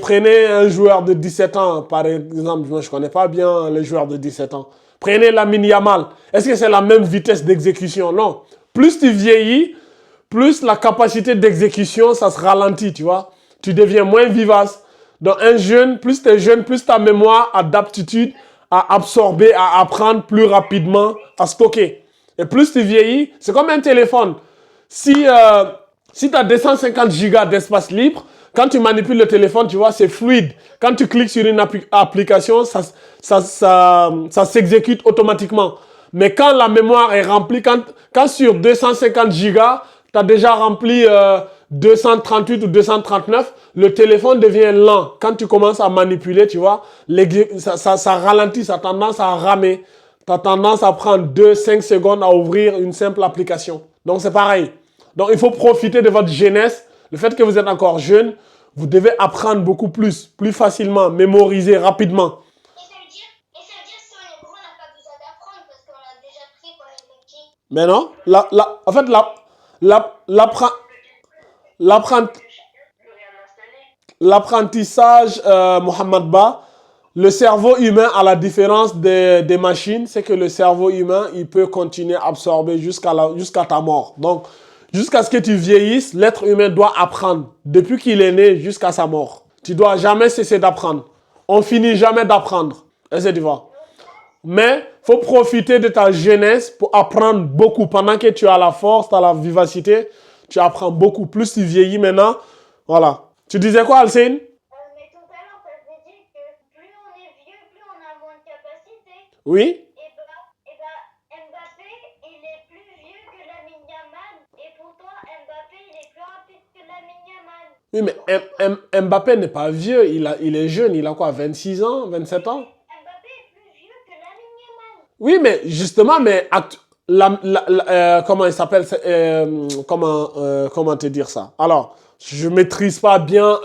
A: prenez un joueur de 17 ans, par exemple, moi je ne connais pas bien les joueurs de 17 ans. Prenez Lamine Yamal. Est-ce que c'est la même vitesse d'exécution? Non. Plus tu vieillis, plus la capacité d'exécution, ça se ralentit, tu vois. Tu deviens moins vivace. Donc un jeune, plus tu es jeune, plus ta mémoire a d'aptitude à absorber, à apprendre plus rapidement, à stocker. Et plus tu vieillis, c'est comme un téléphone. Si tu as 250 gigas d'espace libre, quand tu manipules le téléphone, tu vois, c'est fluide. Quand tu cliques sur une application, ça s'exécute automatiquement. Mais quand la mémoire est remplie, quand sur 250 gigas, tu as déjà rempli 238 ou 239, le téléphone devient lent. Quand tu commences à manipuler, tu vois, ça ralentit, ça a tendance à ramer. Tu as tendance à prendre 2-5 secondes à ouvrir une simple application. Donc, c'est pareil. Donc, il faut profiter de votre jeunesse. Le fait que vous êtes encore jeune, vous devez apprendre beaucoup plus facilement, mémoriser rapidement.
B: Et ça veut dire si on est gros, on n'a pas besoin d'apprendre parce qu'on l'a déjà pris quand on est petit.
A: Mais non, en fait, l'apprentissage, Mohamed Ba, le cerveau humain, à la différence des machines, c'est que le cerveau humain, il peut continuer à absorber jusqu'à ta mort. Donc, jusqu'à ce que tu vieillisses, l'être humain doit apprendre. Depuis qu'il est né jusqu'à sa mort. Tu dois jamais cesser d'apprendre. On finit jamais d'apprendre. Est-ce que tu vois? Mais il faut profiter de ta jeunesse pour apprendre beaucoup. Pendant que tu as la force, tu as la vivacité, tu apprends beaucoup. Plus tu vieillis maintenant, voilà. Tu disais quoi, Alcine?
B: Mais tout à l'heure, ça veut dire que plus on est vieux, plus on a moins de capacité.
A: Oui?
B: Et Mbappé, il est plus vieux que Lamine Yamal. Et pourtant, Mbappé, il est plus rapide que Lamine Yamal.
A: Oui, mais Mbappé n'est pas vieux. Il est jeune. Il a quoi, 26 ans, 27 ans?
B: Mbappé est plus vieux que Lamine Yamal.
A: Oui, mais justement, comment il s'appelle? Comment te dire ça? Alors, je maîtrise pas bien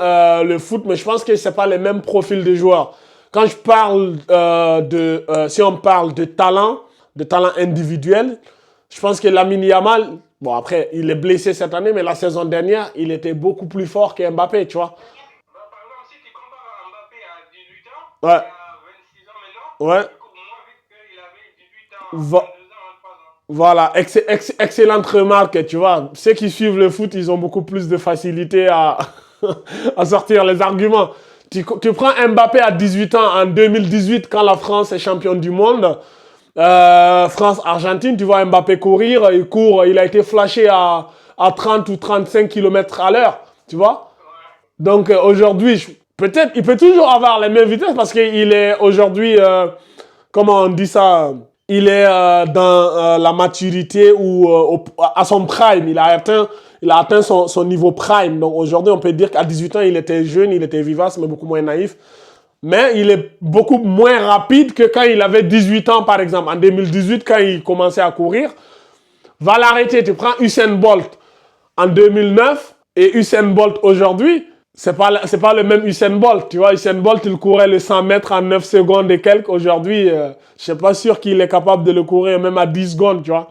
A: le foot, mais je pense que c'est pas les mêmes profils de joueurs. Quand je parle si on parle de talent individuel, je pense que Lamine Yamal, bon après, il est blessé cette année, mais la saison dernière, il était beaucoup plus fort que Mbappé, tu vois.
C: Par exemple, si tu compares Mbappé à 18 ans,
A: Ouais.
C: à 26 ans maintenant,
A: Ouais.
C: il court moins vite qu'il avait 18 ans,
A: Va-
C: 22 ans, 23 ans.
A: Voilà, excellente remarque, tu vois. Ceux qui suivent le foot, ils ont beaucoup plus de facilité à, à sortir les arguments. Tu prends Mbappé à 18 ans en 2018, quand la France est championne du monde, France-Argentine, tu vois Mbappé courir, il a été flashé à 30 ou 35 km à l'heure, tu vois. Donc aujourd'hui, peut-être, il peut toujours avoir les mêmes vitesses parce qu'il est aujourd'hui, comment on dit ça, il est dans la maturité ou à son prime. Il a atteint son niveau prime. Donc aujourd'hui, on peut dire qu'à 18 ans, il était jeune, il était vivace, mais beaucoup moins naïf. Mais il est beaucoup moins rapide que quand il avait 18 ans, par exemple. En 2018, quand il commençait à courir, va l'arrêter. Tu prends Usain Bolt en 2009 et Usain Bolt aujourd'hui, c'est pas le même Usain Bolt. Tu vois, Usain Bolt, il courait le 100 mètres en 9 secondes et quelques. Aujourd'hui, je suis pas sûr qu'il est capable de le courir même à 10 secondes, tu vois.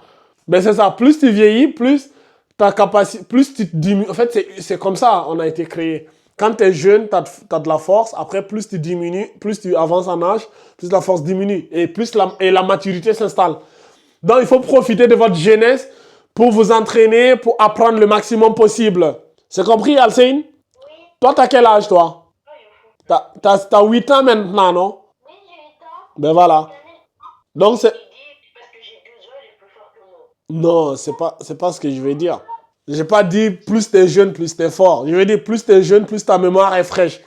A: Mais c'est ça, plus tu vieillis, plus ta capacité, plus tu diminues. En fait, c'est comme ça, on a été créé. Quand tu es jeune, tu as de la force. Après, plus tu diminues, plus tu avances en âge, plus la force diminue. Et plus la maturité s'installe. Donc, il faut profiter de votre jeunesse pour vous entraîner, pour apprendre le maximum possible. C'est compris, Alcine?
B: Oui.
A: Toi, t'as quel âge, toi? T'as 8 ans maintenant, non?
B: Oui, j'ai 8 ans.
A: Ben voilà. Donc, c'est...
B: Il dit parce que j'ai 12 ans, il est plus fort que moi.
A: Non, c'est pas ce que je veux dire. J'ai pas dit plus t'es jeune, plus t'es fort. Je veux dire plus t'es jeune, plus ta mémoire est fraîche.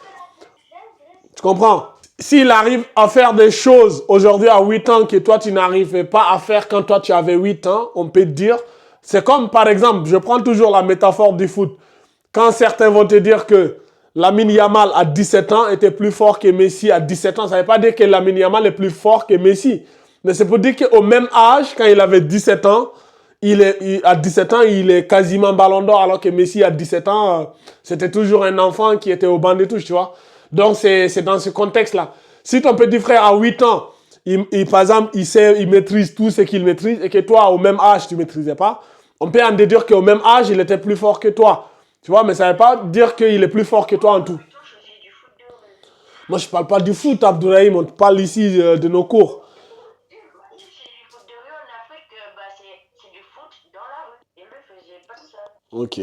A: Tu comprends? s'il arrive à faire des choses aujourd'hui à 8 ans que toi tu n'arrivais pas à faire quand toi tu avais 8 ans, on peut te dire, c'est comme par exemple, je prends toujours la métaphore du foot. Quand certains vont te dire que Lamine Yamal à 17 ans était plus fort que Messi à 17 ans, ça ne veut pas dire que Lamine Yamal est plus fort que Messi. Mais c'est pour dire qu'au même âge, quand il avait 17 ans, à 17 ans, il est quasiment ballon d'or, alors que Messi à 17 ans, c'était toujours un enfant qui était au banc de touche, tu vois. Donc c'est dans ce contexte-là. Si ton petit frère à 8 ans, par exemple, il maîtrise tout ce qu'il maîtrise, et que toi, au même âge, tu ne maîtrisais pas, on peut en déduire qu'au même âge, il était plus fort que toi. Tu vois, mais ça ne veut pas dire qu'il est plus fort que toi en tout.
B: Plutôt, je faisais du foot de rue.
A: Moi, je ne parle pas du foot, Abdourahim. On te parle ici de nos cours.
B: Si c'est du foot de rue en Afrique, c'est du foot dans la rue. Et eux faisaient pas ça.
A: Ok.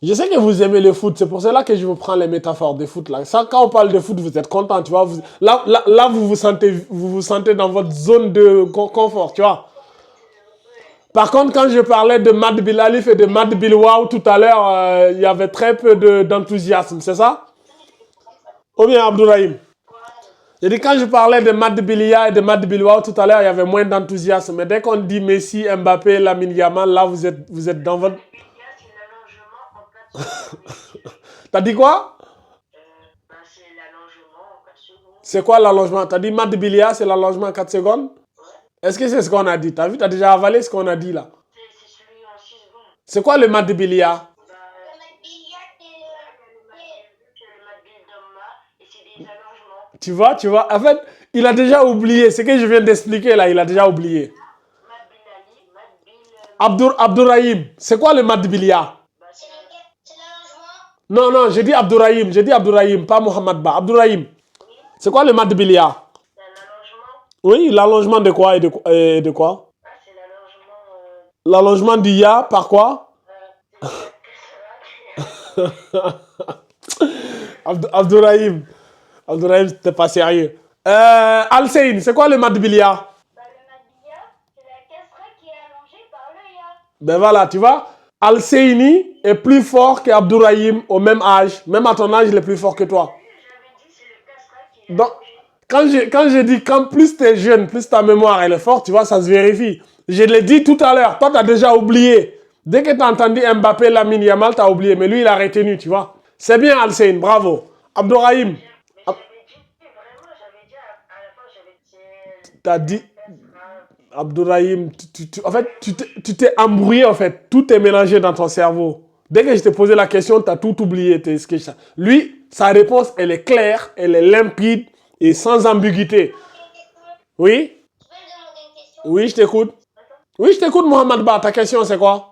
A: Je sais que vous aimez le foot. C'est pour cela que je vous prends les métaphores de foot. Là. Ça, quand on parle de foot, vous êtes content, tu vois. Là, vous vous sentez dans votre zone de confort, tu vois. Par contre, quand je parlais de Mad Bilalif et de Mad Bilwaou tout à l'heure, il y avait très peu d'enthousiasme, c'est ça? Ou bien Abdourahim? J'ai dit, quand je parlais de Mad Bilia et de Mad Bilwaou tout à l'heure, il y avait moins d'enthousiasme. Mais dès qu'on dit Messi, Mbappé, Lamine Yamal, là, vous êtes dans votre...
B: C'est l'allongement en 4 secondes.
A: T'as dit quoi?
B: C'est l'allongement en 4 secondes.
A: C'est quoi l'allongement? T'as dit Mad Bilia, c'est l'allongement en 4 secondes? Est-ce que c'est ce qu'on a dit? T'as vu, t'as déjà avalé ce qu'on a dit là?
B: C'est celui en 6 secondes.
A: C'est quoi le Mad Bilia?
B: Le Madbilia, c'est le Madbil d'Omma et c'est des allongements.
A: Tu vois. En fait, il a déjà oublié. Ce que je viens d'expliquer là, il a déjà oublié.
B: Madbil Ali, Madbil.
A: Abdourahim, c'est quoi le Mad Bilia?
B: C'est l'allongement.
A: Non, j'ai dit Abdourahim, pas Mohamed Ba. Abdourahim, c'est quoi le Mad Bilia?
B: C'est un allongement.
A: Oui, l'allongement de quoi et de quoi?
B: C'est l'allongement.
A: L'allongement du ya par quoi? Abdourahim, t'es pas sérieux. Al-Seyn, c'est quoi le Mad Bilia?
B: Le Madbilia, c'est la casserole qui est allongée par le ya.
A: Ben voilà, tu vois, Al-Seyni est plus fort qu'Abdourahim au même âge. Même à ton âge, il est plus fort que toi.
B: J'avais dit c'est le casserole qui est
A: Donc,
B: allongé.
A: quand j'ai dit, quand plus tu es jeune, plus ta mémoire elle est forte, tu vois, ça se vérifie. Je l'ai dit tout à l'heure, toi tu as déjà oublié. Dès que tu as entendu Mbappé, Lamine Yamal, tu as oublié. Mais lui, il a retenu, tu vois. C'est bien, Al-Seyn, bravo. Abdourahim,
B: Mais j'avais dit, vraiment, j'avais dit à la fin, j'avais dit.
A: tu as dit, Abdourahim, en fait, tu t'es embrouillé, en fait. Tout est mélangé dans ton cerveau. Dès que je t'ai posé la question, tu as tout oublié. Lui, sa réponse, elle est claire, elle est limpide et sans ambiguïté. Oui?
B: Tu peux me demander une question?
A: Oui, je t'écoute. Oui, je t'écoute, Mohamed Ba. Ta question, c'est quoi?
B: Non,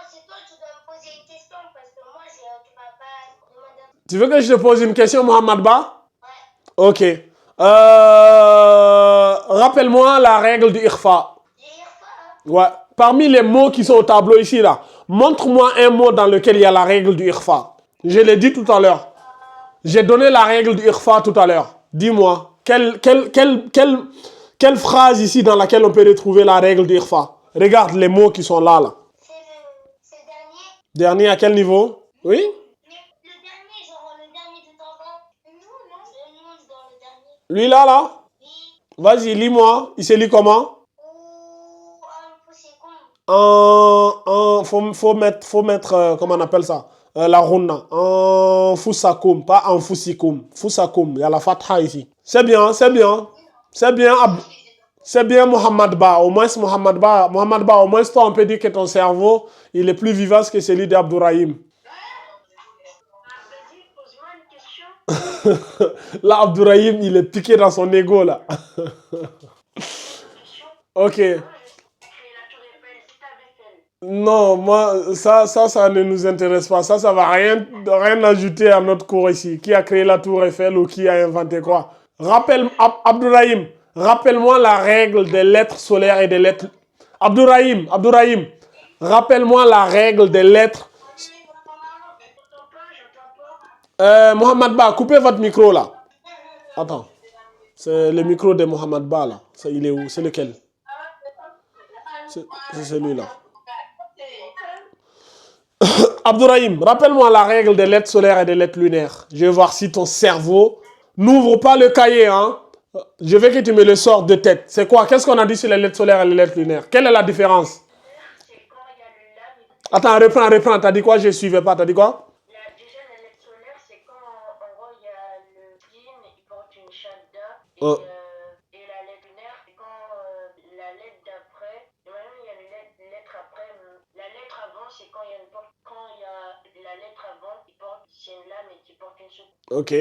B: c'est toi qui dois me poser une question parce que moi, tu m'as pas demandé.
A: Tu veux que je te pose une question, Mohamed Ba?
B: Ouais.
A: Ok. Rappelle-moi la règle du Ikhfa. Ouais. Parmi les mots qui sont au tableau ici, là, montre-moi un mot dans lequel il y a la règle du Ikhfa. Je l'ai dit tout à l'heure. J'ai donné la règle du Ikhfa tout à l'heure. Dis-moi, quelle phrase ici dans laquelle on peut retrouver la règle du Ikhfa? Regarde les mots qui sont là.
B: C'est le dernier.
A: Dernier à quel niveau? Oui?
B: Le dernier, genre le dernier tout en bas. Nous, non? Nous, dans le dernier.
A: Lui là?
B: Oui.
A: Vas-y, lis-moi. Il se lit comment? Faut mettre comment on appelle ça? La runa. En fusakum, pas en fusikum. Fusakum, il y a la fatha ici. C'est bien. C'est bien Mohamed Ba. Au moins Mohamed Ba, au moins toi on peut dire que ton cerveau, il est plus vivace que celui d'Abdourahim.
B: Vas-y, pose-moi une question.
A: Là, Abdourahim, il est piqué dans son ego là. Ok. Non, moi, ça ne nous intéresse pas. Ça va rien ajouter à notre cours ici. Qui a créé la tour Eiffel ou qui a inventé quoi? Abdourahim, rappelle-moi la règle des lettres solaires et des lettres... Abdourahim, rappelle-moi la règle des lettres... Mohamed Ba, coupez votre micro là. Attends. C'est le micro de Mohamed Ba là. Ça, il est où? C'est lequel? C'est celui-là. Abdourahim, rappelle-moi la règle des lettres solaires et des lettres lunaires. Je vais voir si ton cerveau N'ouvre pas le cahier, hein. Je veux que tu me le sortes de tête. C'est quoi? Qu'est-ce qu'on a dit sur les lettres solaires et les lettres lunaires? Quelle est la différence?
B: C'est quand il y a le lame.
A: Attends, reprends. T'as dit quoi? Je ne suivais pas. T'as dit quoi?
B: Déjà, la lettre solaire, c'est quand en gros il y a le yin, il porte une shadda.
A: Euh,
B: Et la lettre lunaire, c'est quand la lettre d'après. Et même il y a une lettre après. La lettre avant, c'est quand il y a la lettre avant qui porte, c'est une lame et qui porte une soucoupe.
A: Ok.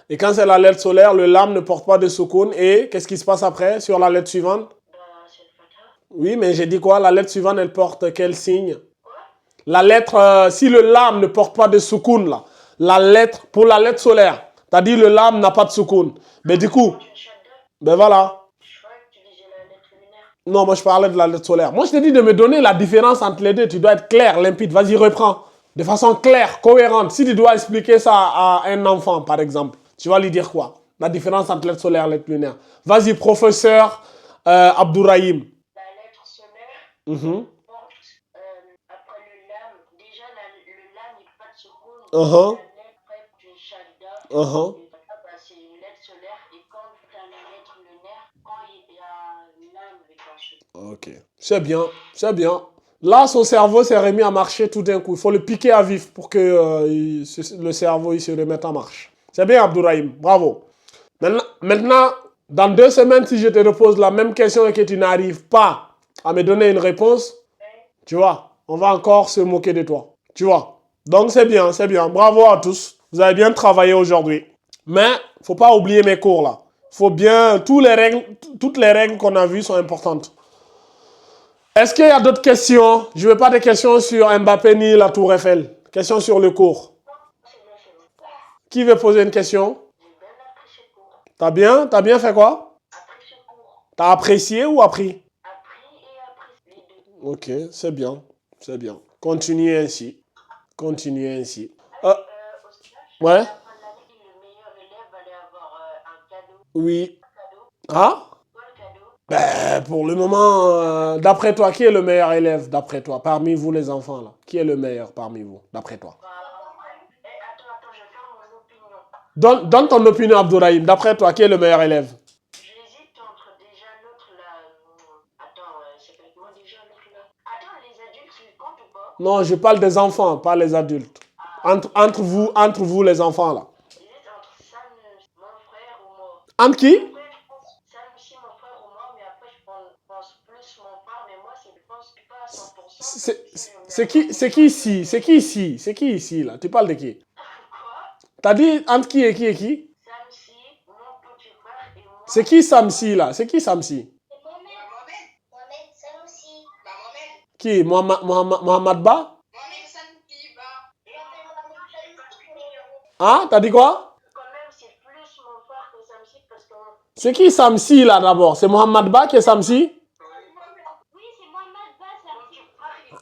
A: Et quand c'est la lettre solaire, le lame ne porte pas de soukoun. Et qu'est-ce qui se passe après sur la lettre suivante?
B: C'est le fatha.
A: Oui, mais j'ai dit quoi? La lettre suivante, elle porte quel signe?
B: Quoi?
A: La lettre, si le lame ne porte pas de soukoun, là, pour la lettre solaire, t'as dit le lame n'a pas de soukoun. Mais du coup,
B: Une shadda.
A: ben voilà.
B: Je crois que tu disais la lettre lunaire.
A: Non, moi je parlais de la lettre solaire. Moi je t'ai dit de me donner la différence entre les deux. Tu dois être clair, limpide. Vas-y, reprends. De façon claire, cohérente. Si tu dois expliquer ça à un enfant, par exemple, tu vas lui dire quoi? La différence entre lettre solaire et lettre lunaire. Vas-y, professeur Abdourahim.
B: La lettre solaire
A: Mhm.
B: porte après le lame. Déjà, le lame, il n'y a pas de soukoun.
A: Uh-huh.
B: La lettre après, une shadda.
A: Uh-huh.
B: Et là, c'est une lettre solaire. Et quand tu as la lettre lunaire, quand il y a lame avec un soukoun.
A: Ok. C'est bien, c'est bien. Là, son cerveau s'est remis à marcher tout d'un coup. Il faut le piquer à vif pour que le cerveau il se remette en marche. C'est bien, Abdourahim. Bravo. Maintenant, dans 2 semaines, si je te repose la même question et que tu n'arrives pas à me donner une réponse, tu vois, on va encore se moquer de toi. Tu vois. Donc, c'est bien, c'est bien. Bravo à tous. Vous avez bien travaillé aujourd'hui. Mais, il ne faut pas oublier mes cours là. Faut bien, toutes les règles qu'on a vues sont importantes. Est-ce qu'il y a d'autres questions? Je ne veux pas des questions sur Mbappé ni la Tour Eiffel. Questions sur le cours.
B: C'est bon.
A: Qui veut poser une question?
B: J'ai bien apprécié le cours.
A: T'as bien fait quoi?
B: Apprécié le cours.
A: T'as apprécié ou appris?
B: Appris et apprécié. Les deux.
A: Ok, c'est bien, c'est bien. Continuez ainsi. Continuez ainsi.
B: Au stage,
A: Ouais,
B: à la fin de l'année, le meilleur élève allait avoir un cadeau.
A: oui.
B: Un cadeau.
A: Ah?
B: Quoi le cadeau?
A: Ben, pour le moment, d'après toi, qui est le meilleur élève, d'après toi, parmi vous les enfants là? Qui est le meilleur parmi vous, d'après toi?
B: Attends, je vais faire mon opinion.
A: Donne ton opinion, Abdourahim. D'après toi, qui est le meilleur élève?
B: J'hésite entre déjà l'autre là. Attends, c'est comment déjà l'autre là? Attends, les adultes, ils comptent ou pas?
A: Non, je parle des enfants, pas les adultes. Entre vous les enfants là.
B: J'hésite entre Sam, mon frère ou moi.
A: Entre qui?
B: Après, je pense Sam aussi, mon frère ou moi, mais après, je pense plus mon frère, mais moi, je pense pas à 100%.
A: C'est qui ici? C'est qui ici? C'est qui ici là? Tu parles de qui?
B: Quoi?
A: T'as dit entre qui et qui et qui?
B: Sam si, mon petit frère et moi.
A: C'est qui Samsi là? C'est qui Samsi?
B: C'est Mohamed Sanoussi.
A: Qui? Mohamed Ba?
B: Mohamed Sanoussi, bah. Je m'appelle Mohamed Sanoussi.
A: Hein? T'as dit quoi?
B: Quand même, c'est plus mon frère que Samsi parce que.
A: C'est qui Samsi là d'abord? C'est Mohamed Ba qui est Samsi?
B: Oui, c'est Mohamed Ba, Samsi.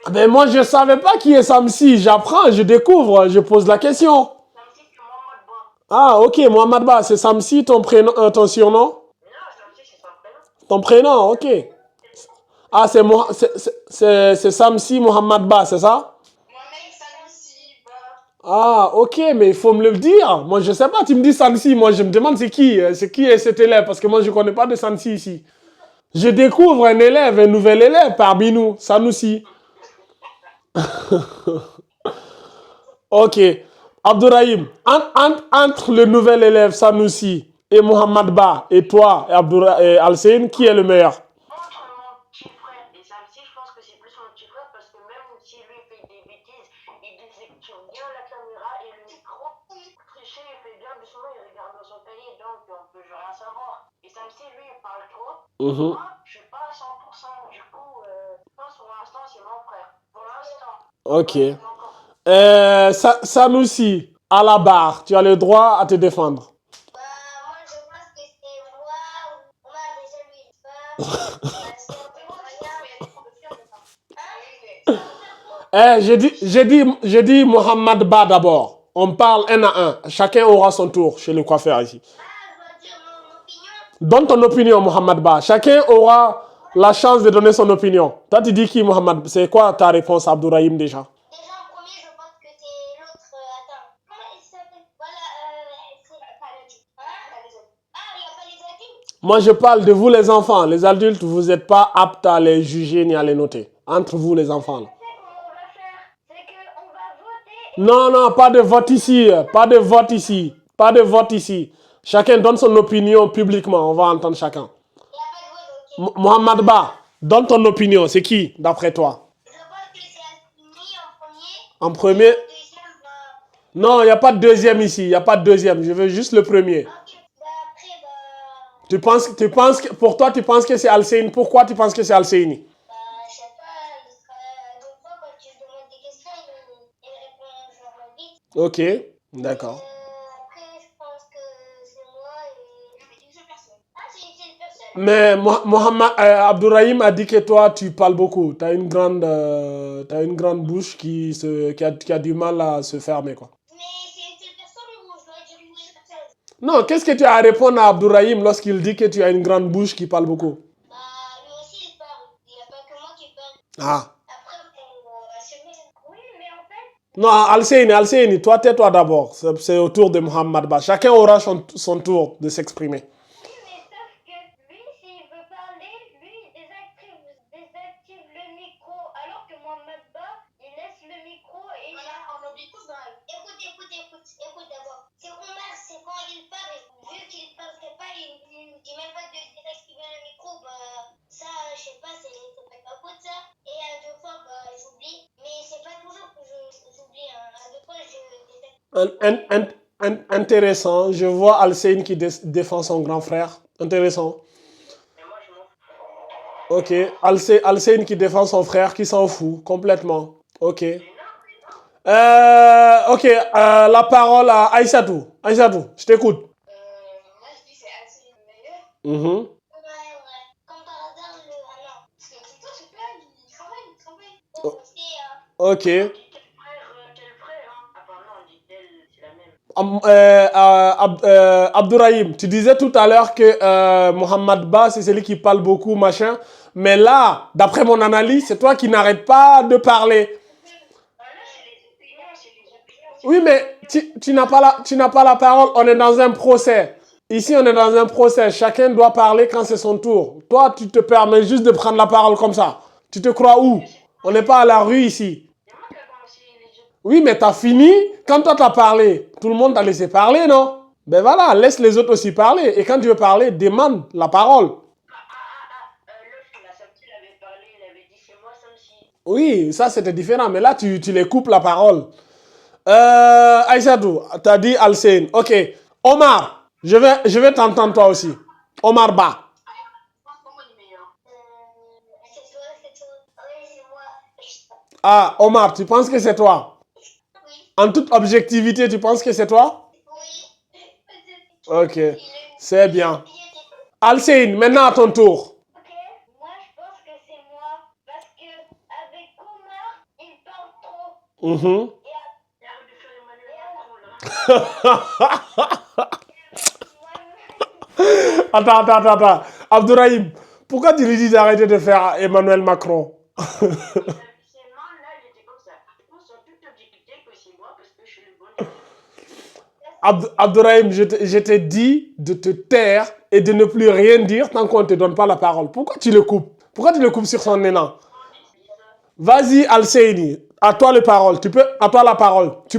A: Ah, ben moi je savais pas qui est Samsi. J'apprends, je découvre, je pose la question.
B: Samsi, c'est Mohamed Ba.
A: Ah ok, Mohamed Ba, c'est Samsi ton prénom, ton surnom?
B: Non, Samsi, c'est son prénom.
A: Ton prénom, ok. Ah, c'est Samsi Mohamed Ba, c'est ça?
B: Mohamed Sanoussi, Ba.
A: Ah, ok, mais il faut me le dire. Moi, je sais pas, tu me dis Samsi, moi, je me demande c'est qui est cet élève, parce que moi, je connais pas de Samsi ici. Je découvre un élève, un nouvel élève parmi nous, Sanoussi. Ok, Abdourahim, entre le nouvel élève Sanoussi et Mohamed Ba, et toi, et Alcine, qui est le meilleur?
B: Entre mon petit frère et Samsi, je pense que c'est plus mon petit frère parce que même si lui fait des bêtises, il déséquilibre bien la caméra et le micro. Tricher, il fait bien doucement, il regarde dans son cahier, donc on peut rien savoir. Et Samsi, lui, il parle trop.
A: Mhm.
B: Moi, je suis pas à 100%. Du coup, je pense pour l'instant, c'est mon frère. Pour l'instant.
A: Ok.
B: Encore.
A: Sanoussi, à la barre, tu as le droit à te défendre.
B: Bah, moi, je pense que c'est moi ou on a déjà lui. Bah, c'est un peu
A: J'ai dit Mohamed Ba d'abord. On parle un à un. Chacun aura son tour chez le coiffeur ici.
B: Ah, je dois dire mon opinion.
A: Donne ton opinion, Mohamed Ba. Chacun aura la chance de donner son opinion. Toi, tu dis qui, Mohamed? C'est quoi ta réponse, Abdourahim, déjà?
B: Déjà, en premier, je pense que c'est l'autre. Attends, comment il s'appelle? Voilà, c'est.
A: Moi, je parle de vous les enfants. Les adultes, vous n'êtes pas aptes à les juger ni à les noter. Entre vous les enfants. Là.
B: Tu sais comment on va faire? C'est qu'on va voter.
A: Non, non, pas de vote ici. Pas de vote ici. Pas de vote ici. Chacun donne son opinion publiquement. On va entendre chacun.
B: Il n'y a pas de vote, ok.
A: Mohamed Ba, donne ton opinion. C'est qui, d'après toi?
B: Je pense que c'est Alfini en premier.
A: En premier?
B: Deuxième,
A: Non, il n'y a pas de deuxième ici. Il n'y a pas de deuxième. Je veux juste le premier.
B: ok. Après,
A: Pour toi, tu penses que c'est Al-Seini. Pourquoi tu penses que c'est Al-Seini?
B: je sais pas, des fois quand tu demandes des questions, il répond genre vite.
A: Ok, d'accord.
B: Après, je pense que c'est moi et. Une seule personne. Ah, c'est une seule personne.
A: Mais Mohamed Abdourahim a dit que toi, tu parles beaucoup. Tu as une grande bouche qui a du mal à se fermer, quoi.
B: Mais c'est une seule personne ou je dois dire une seule personne?
A: Non, qu'est-ce que tu as à répondre à Abdourahim lorsqu'il dit que tu as une grande bouche qui parle beaucoup?
B: Bah, lui aussi, il parle. Il n'y a pas que moi qui parle.
A: Ah.
B: Après, pour assumer. Oui, mais en fait.
A: Non, Al-Seini, toi, tais-toi d'abord. C'est au tour de Mohamed Ba. Chacun aura son tour de s'exprimer.
B: Oui, mais sauf que lui, s'il veut parler, lui, il désactive le micro. Alors que Mohamed Ba, il laisse le micro et. Voilà, on oublie tout ça. Écoute d'abord. C'est Omar, c'est quand il parle. Vu qu'il ne parlerait pas, il ne dit même pas de désactiver le micro. Bah, ça, je sais pas, c'est pas faute ça. Et à deux fois, bah, j'oublie. Mais c'est pas toujours que j'oublie. À deux fois, je désactive.
A: Intéressant. Je vois Al-Seini qui défend son grand frère. Intéressant.
C: Mais moi, je m'en fous.
A: Ok. Al-Seini qui défend son frère, qui s'en fout complètement. Ok. Ok. La parole à Aïssatou. Aïssatou, je t'écoute.
B: Moi, je dis que c'est assez le meilleur.
A: Mhm.
B: Ouais. Comme par hasard, le. Ah non. Parce que tout le temps, je sais pas, il travaille.
A: Oh.
B: Bon, c'est.
A: Ok.
C: Quel frère, hein? Ah, pardon, on dit tel, c'est la même.
A: Abdourahim, tu disais tout à l'heure que Mohamed Ba, c'est celui qui parle beaucoup, machin. Mais là, d'après mon analyse, c'est toi qui n'arrêtes pas de parler.
B: Là, c'est les opinions.
A: Oui, mais tu n'as pas la parole. On est dans un procès. Ici, on est dans un procès. Chacun doit parler quand c'est son tour. Toi, tu te permets juste de prendre la parole comme ça. Tu te crois où? On n'est pas à la rue ici.
C: C'est moi qui ai commencé les jeux.
A: Oui, mais t'as fini. Quand toi, t'as parlé, tout le monde t'a laissé parler, non? Ben voilà, laisse les autres aussi parler. Et quand tu veux parler, demande la parole.
C: L'autre, il a sorti, il avait parlé, il avait dit c'est moi, Samsi.
A: Oui, ça, c'était différent. Mais là, tu les coupes la parole. Aïssatou, t'as dit Al-Seini. Ok. Omar, je vais t'entendre toi aussi. Omar Ba.
B: C'est toi. Oui, c'est moi.
A: Ah, Omar, tu penses que c'est toi?
B: Oui.
A: En toute objectivité, tu penses que c'est toi?
B: Oui.
A: Ok, c'est bien. Al-Seini, maintenant à ton tour.
B: Ok. Moi, je pense que c'est moi. Parce que avec Omar, il parle trop.
A: Mhm.
C: Il arrête de faire Emmanuel Macron, là.
A: Attends. Abdourahim, pourquoi tu lui dis d'arrêter de faire Emmanuel Macron?
C: C'est man, là, il était comme ça. Je pense en toute objectivité que c'est moi parce que je suis le bon.
A: Abdourahim, je t'ai dit de te taire et de ne plus rien dire tant qu'on ne te donne pas la parole. Pourquoi tu le coupes? Pourquoi tu le coupes sur son élan? Vas-y, Al-Seini, à toi la parole. Tu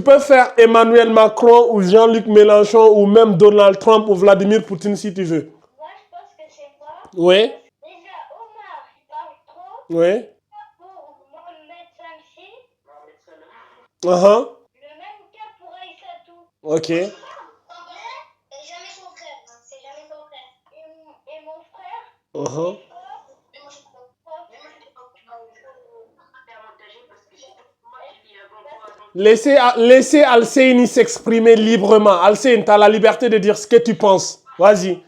A: peux faire Emmanuel Macron ou Jean-Luc Mélenchon ou même Donald Trump ou Vladimir Poutine si tu veux.
B: Moi, je pense que c'est moi.
A: Oui,
B: Déjà, Omar, il parle trop.
A: oui.
B: Pour Mohamed Samsi.
A: Uh-huh.
B: Le même cas pour Aïssatou.
A: Ok.
B: C'est jamais son frère. C'est jamais son frère. Et mon frère.
A: Uh-huh.
B: Mais moi, je sais pas.
A: Laissez Al-Seini s'exprimer librement. Al-Seini, tu as la liberté de dire ce que tu penses. Vas-y.
B: Et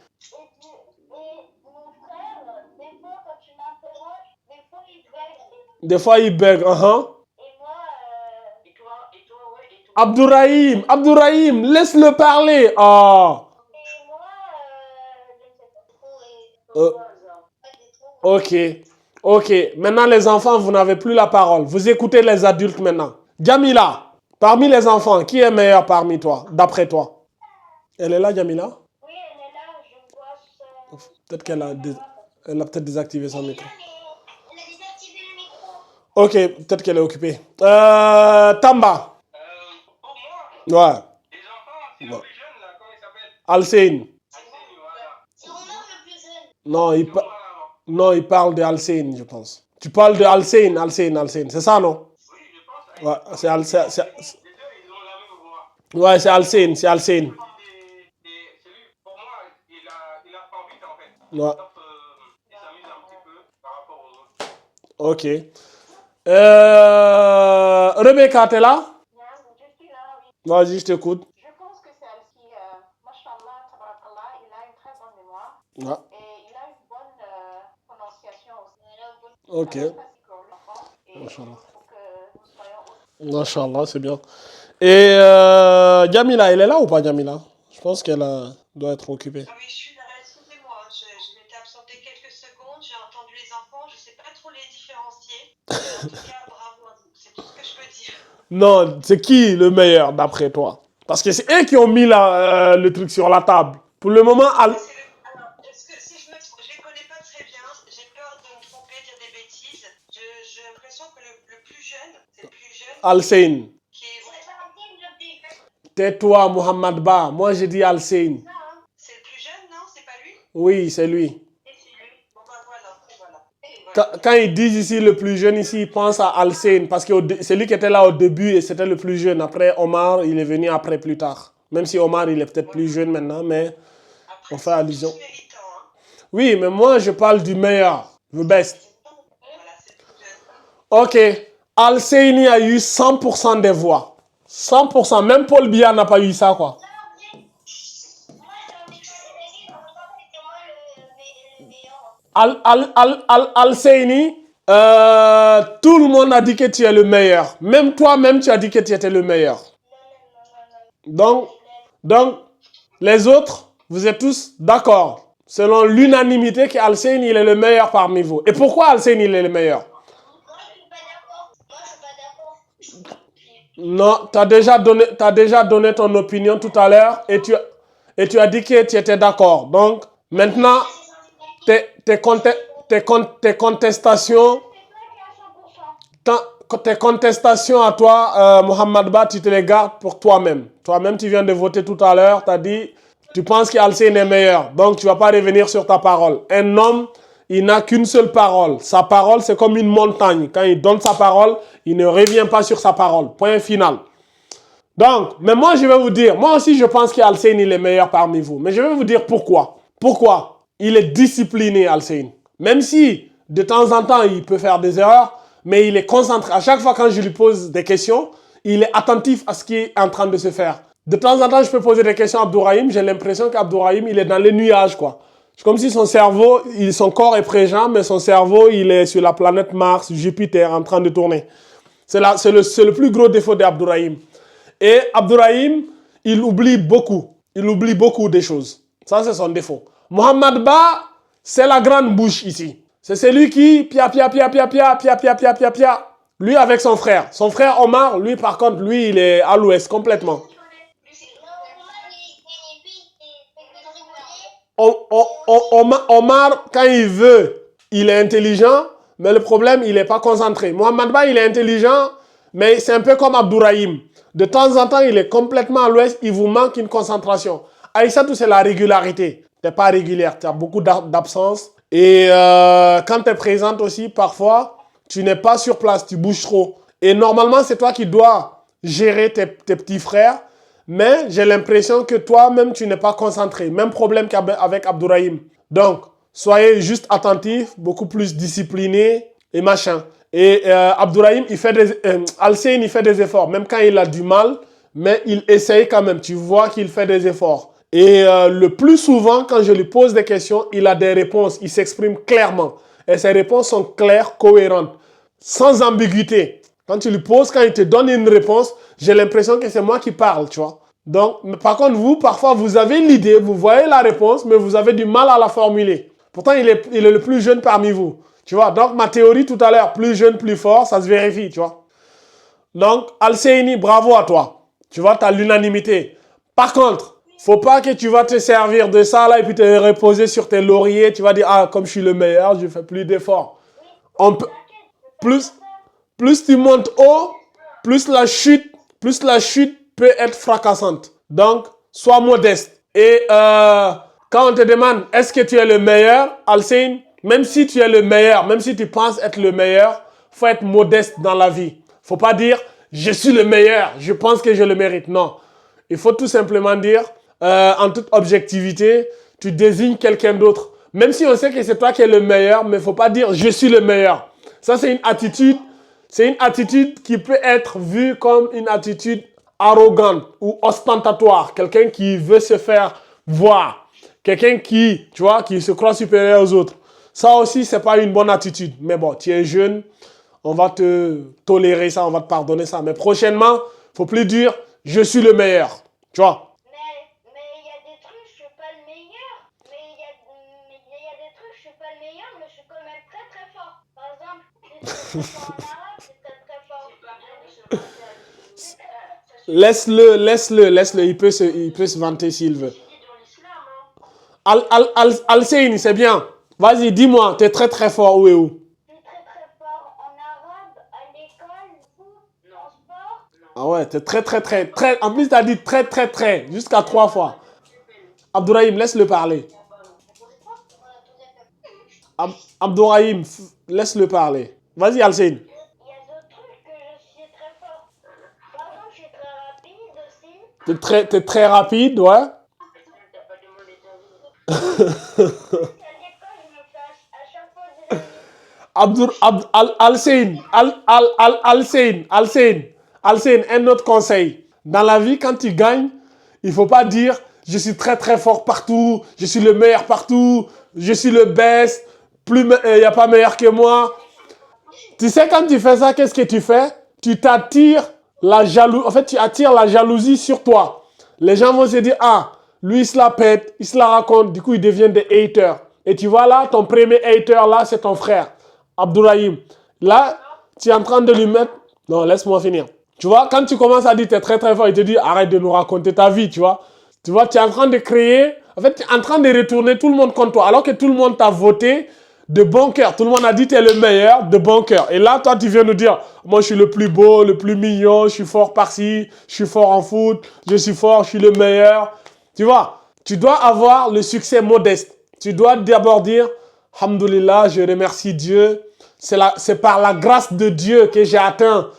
B: mon frère, des fois, quand tu m'interroges, des fois, il bug.
A: Des fois, il bug. Uh-huh.
B: Et moi,
C: Et toi, ouais, et toi.
A: Abdourahim, laisse-le parler. Ah.
B: et moi, je ne sais pas trop.
A: Ok. Maintenant, les enfants, vous n'avez plus la parole. Vous écoutez les adultes maintenant. Jamila, parmi les enfants, qui est meilleur parmi toi, d'après toi? Elle est là, Jamila?
B: Oui, elle est là, je vois ça.
A: Peut-être qu'elle a, elle a peut-être désactivé son
D: Elle est
A: micro.
D: là, mais elle a désactivé le micro.
A: Ok, peut-être qu'elle est occupée. Tamba.
E: Pour moi,
A: Ouais.
E: les enfants, c'est le
A: Ouais.
E: plus jeune là, comment il s'appelle?
A: Alcéine.
E: Alcénie, voilà.
D: C'est Omar le plus jeune.
A: Non,
E: C'est Omar avant.
A: non, il parle de Alcéine, je pense. Tu parles de Alcéine, Alcéine. C'est ça, non?
E: Oui, je pense.
A: Ouais, c'est
E: Les deux, ils ont la même voix.
A: ouais, c'est Alcéine.
E: Celui, pour moi, il apprend vite en fait.
A: Ouais.
E: Sauf, il s'amuse un petit peu par rapport aux autres.
A: Ok. Rebecca, t'es là?
C: Je suis là, oui.
A: Vas-y, je t'écoute.
C: Je pense que c'est Alki, mashallah, tabarakallah, il a une très bonne mémoire
A: Ouais.
C: et il a une bonne prononciation aussi.
A: Ok.
C: Alors, facile pour l'enfant et
A: Mashallah.
C: il faut que nous soyons aussi.
A: Machallah, c'est bien. Et Jamila, elle est là ou pas, Jamila? Je pense qu'elle doit être occupée.
F: Ah oui, je suis là, excusez-moi, je m'étais absentée quelques secondes, j'ai entendu les enfants, je ne sais pas trop les différencier. En tout cas, bravo à vous, c'est tout ce que je peux dire.
A: Non, c'est qui le meilleur d'après toi? Parce que c'est eux qui ont mis le truc sur la table. Pour le moment,
F: Alors, est-ce que si je me trompe, je ne les connais pas très bien, j'ai peur de me tromper, dire des bêtises. J'ai l'impression que le plus jeune, c'est le plus jeune
A: Alcéine.
F: qui est.
D: C'est pas Alcéine le plus jeune.
A: Tais-toi, Mohamed Ba. Moi, j'ai dit Alcéine.
F: Ça, hein. C'est le plus jeune, non? C'est pas lui?
A: Oui, c'est lui.
F: Et c'est lui. Bon, ben voilà, et voilà. Et voilà.
A: Quand ils disent ici le plus jeune, ici, ils pensent à Alcéine. Parce que c'est lui qui était là au début et c'était le plus jeune. Après, Omar, il est venu après plus tard. Même si Omar, il est peut-être plus jeune maintenant, mais
F: Après,
A: on fait allusion.
F: tous méritants, hein.
A: Oui, mais moi, je parle du meilleur, le best.
F: Voilà, c'est le plus jeune.
A: Ok, Alcéine a eu 100% des voix. 100%, même Paul Biya n'a pas eu ça, quoi.
D: Moi, j'ai envie de faire des on va que c'était moi le meilleur.
A: Alcéine, tout le monde a dit que tu es le meilleur. Même toi-même, tu as dit que tu étais le meilleur.
D: Non.
A: Donc, les autres, vous êtes tous d'accord, selon l'unanimité, qu'Alcéine, il est le meilleur parmi vous. Et pourquoi Alcéine, il est le meilleur?
D: Moi, je suis pas d'accord. Moi, je suis pas d'accord.
A: Non, tu as déjà donné ton opinion tout à l'heure et tu as dit que tu étais d'accord. Donc, maintenant, tes contestations, tes contestations à toi, Mohamed Ba, tu te les gardes pour toi-même. Toi-même, tu viens de voter tout à l'heure, tu as dit, tu penses qu'Alcéine est meilleur. Donc, tu ne vas pas revenir sur ta parole. Un homme, il n'a qu'une seule parole. Sa parole, c'est comme une montagne. Quand il donne sa parole, il ne revient pas sur sa parole. Point final. Donc, mais moi, je vais vous dire, moi aussi, je pense qu'Alcéine, il est meilleur parmi vous. Mais je vais vous dire pourquoi. Pourquoi? Il est discipliné, Alcéine. Même si, de temps en temps, il peut faire des erreurs, mais il est concentré. À chaque fois, quand je lui pose des questions, il est attentif à ce qui est en train de se faire. De temps en temps, je peux poser des questions à Abdourahim. J'ai l'impression qu'Abdourahim, il est dans les nuages, quoi. C'est comme si son cerveau, son corps est présent, mais son cerveau, il est sur la planète Mars, Jupiter, en train de tourner. C'est le plus gros défaut d'Abdourahim. Et Abdourahim, il oublie beaucoup. Il oublie beaucoup des choses. Ça, c'est son défaut. Mohamed Ba, c'est la grande bouche ici. C'est celui qui pia. Lui avec son frère. Son frère Omar, lui par contre, lui, il est à l'ouest complètement. Omar, quand il veut, il est intelligent, mais le problème, il n'est pas concentré. Mohamed Ba, il est intelligent, mais c'est un peu comme Abdourahim. De temps en temps, il est complètement à l'ouest, il vous manque une concentration. Aïssatou, c'est la régularité. Tu n'es pas régulière, tu as beaucoup d'absence. Et quand tu es présente aussi, parfois, tu n'es pas sur place, tu bouges trop. Et normalement, c'est toi qui dois gérer tes petits frères. Mais j'ai l'impression que toi-même, tu n'es pas concentré. Même problème qu'avec Abdourahim. Donc, soyez juste attentifs, beaucoup plus disciplinés et machin. Et Abdourahim, Alcéine, il fait des efforts. Même quand il a du mal, mais il essaye quand même. Tu vois qu'il fait des efforts. Et le plus souvent, quand je lui pose des questions, il a des réponses. Il s'exprime clairement. Et ses réponses sont claires, cohérentes, sans ambiguïté. Quand tu lui poses, quand il te donne une réponse, j'ai l'impression que c'est moi qui parle, tu vois. Donc, par contre, vous, parfois, vous avez l'idée, vous voyez la réponse, mais vous avez du mal à la formuler. Pourtant, il est le plus jeune parmi vous. Tu vois, donc ma théorie tout à l'heure, plus jeune, plus fort, ça se vérifie, tu vois. Donc, Alcéine, bravo à toi. Tu vois, tu as l'unanimité. Par contre, Faut pas que tu vas te servir de ça là et puis te reposer sur tes lauriers. Tu vas dire, ah, comme je suis le meilleur, je fais plus d'efforts. On peut, plus tu montes haut, plus la chute peut être fracassante. Donc, sois modeste. Et quand on te demande, est-ce que tu es le meilleur, Alcine, même si tu es le meilleur, même si tu penses être le meilleur, faut être modeste dans la vie. Faut pas dire, je suis le meilleur, je pense que je le mérite. Non. Il faut tout simplement dire, en toute objectivité, tu désignes quelqu'un d'autre. Même si on sait que c'est toi qui es le meilleur, mais il ne faut pas dire, je suis le meilleur. Ça, c'est une attitude qui peut être vue comme une attitude arrogante ou ostentatoire. Quelqu'un qui veut se faire voir. Quelqu'un qui, tu vois, qui se croit supérieur aux autres. Ça aussi, ce n'est pas une bonne attitude. Mais bon, tu es jeune, on va te tolérer ça, on va te pardonner ça. Mais prochainement, il ne faut plus dire, je suis le meilleur. Tu vois?
D: Mais il y a des trucs, je suis pas le meilleur. Mais il y a des trucs, je suis pas le meilleur, mais je suis quand même très très fort. Par exemple, je suis très fort en arabe, c'est très très fort.
A: Laisse-le. Il peut se vanter s'il veut. Al-Seine, c'est bien. Vas-y, dis-moi, tu es très très fort où et où?
D: Je suis très très fort en arabe, à l'école, foot, en sport.
A: Ah ouais, tu es très. En plus, tu as dit très, jusqu'à 3 fois. Abdourahim, laisse-le parler. Abdourahim, laisse-le parler. Vas-y, Al-Seine.
D: Il y a d'autres trucs que je suis très fort. Par exemple, je suis très rapide aussi.
A: Tu es très rapide, ouais.
D: À l'école, je me fais à chaque fois des amis.
A: Al-Seine, un autre conseil. Dans la vie, quand tu gagnes, il ne faut pas dire je suis très très fort partout, je suis le meilleur partout, je suis le best, il n'y a pas meilleur que moi. Tu sais, quand tu fais ça, qu'est-ce que tu fais? Tu t'attires la jalousie. En fait, tu attires la jalousie sur toi. Les gens vont se dire, ah, lui, il se la pète, il se la raconte, du coup, ils deviennent des haters. Et tu vois là, ton premier hater là, c'est ton frère, Abdourahim. Là, tu es en train de lui mettre... Non, laisse-moi finir. Tu vois, quand tu commences à dire tu es très très fort, il te dit arrête de nous raconter ta vie, tu vois. Tu vois, tu es en train de créer... En fait, tu es en train de retourner tout le monde contre toi, alors que tout le monde t'a voté de bon cœur. Tout le monde a dit tu es le meilleur de bon cœur. Et là, toi, tu viens nous dire, moi, je suis le plus beau, le plus mignon, je suis fort par-ci, je suis fort en foot, je suis fort, je suis le meilleur. Tu vois, tu dois avoir le succès modeste. Tu dois d'abord dire, Alhamdoulilah, je remercie Dieu. C'est par la grâce de Dieu que j'ai atteint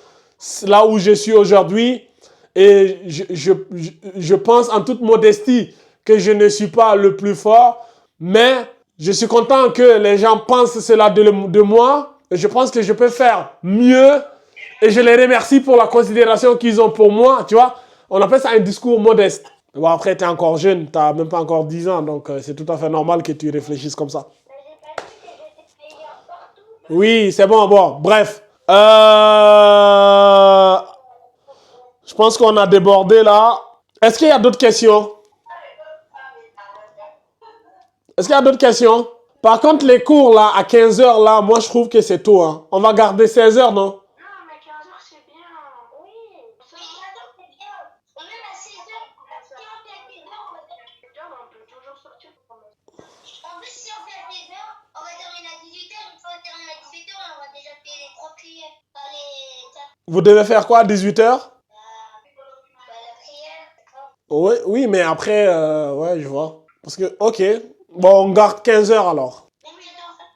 A: là où je suis aujourd'hui. Et je pense en toute modestie que je ne suis pas le plus fort. Mais je suis content que les gens pensent cela de moi. Et je pense que je peux faire mieux. Et je les remercie pour la considération qu'ils ont pour moi. Tu vois, on appelle ça un discours modeste. Bon, après, tu es encore jeune, tu n'as même pas encore 10 ans, donc c'est tout à fait normal que tu réfléchisses comme ça.
D: Mais j'ai pas dit que j'étais meilleur partout.
A: Oui, c'est bon, bref. Je pense qu'on a débordé là. Est-ce qu'il y a d'autres questions? Est-ce qu'il y a d'autres questions? Par contre, les cours là, à 15 h là, moi je trouve que c'est tôt. Hein. On va garder 16 h, non?
C: Non, mais 15 heures, c'est bien.
D: Oui, mais j'adore, c'est bien. On est à 16h. Si on fait à 10h, on va terminer.
C: On peut toujours sortir.
D: En plus, si on fait à 10h, on va terminer à 18h. Une fois qu'on termine à 18h, on aura déjà fait les 3 prières. Enfin,
A: Vous devez faire quoi à 18 h?
D: la prière.
A: Oui, mais après, ouais, je vois. Parce que, ok. Bon, on garde 15 h alors.
D: Même 14h,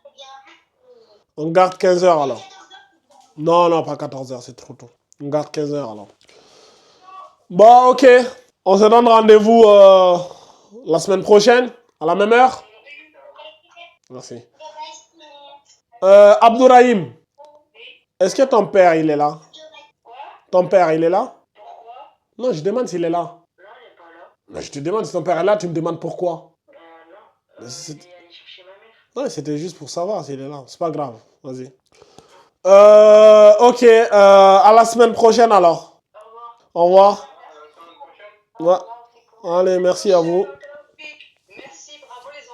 D: c'est bien.
A: On garde 15 h alors.
D: 14h,
A: Non, pas 14 h, c'est trop tôt. On garde 15 h alors. Bon, ok. On se donne rendez-vous la semaine prochaine, à la même heure. Merci. Abdourahim, est-ce que ton père, il est là? Ton père, il est là?
C: Pourquoi?
A: Non, je demande s'il est là.
C: Non, il n'est pas là.
A: Mais je te demande si ton père est là, tu me demandes pourquoi.
C: Non.
A: Mais
C: Il est allé chercher ma mère.
A: Ouais, c'était juste pour savoir s'il est là. C'est pas grave. Vas-y. Ok. À la semaine prochaine alors.
C: Au revoir.
A: Au revoir. Ouais. Allez, merci à vous.
F: Merci, bravo les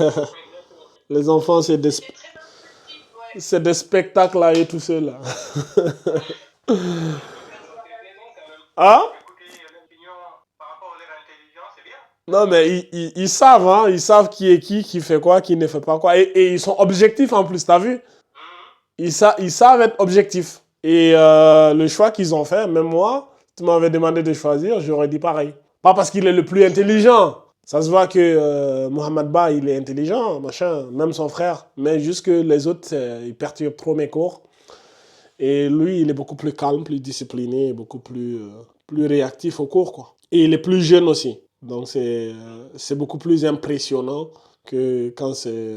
F: enfants.
A: Les enfants, c'est des,
F: C'est très positif, ouais.
A: c'est des spectacles à eux tout seuls. Là.
E: C'est des noms quand même.
A: Hein?
E: Écoutez, l'opinion par rapport à leur intelligence et
A: Non, mais ils savent, hein. Ils savent qui est qui fait quoi, qui ne fait pas quoi. Et ils sont objectifs en plus, t'as vu? Ils savent être objectifs. Et le choix qu'ils ont fait, même moi, tu m'avais demandé de choisir, j'aurais dit pareil. Pas parce qu'il est le plus intelligent. Ça se voit que Mohamed Ba, il est intelligent, machin, même son frère. Mais juste que les autres, ils perturbent trop mes cours. Et lui, il est beaucoup plus calme, plus discipliné, beaucoup plus réactif au cours, quoi. Et il est plus jeune aussi. Donc c'est beaucoup plus impressionnant que quand c'est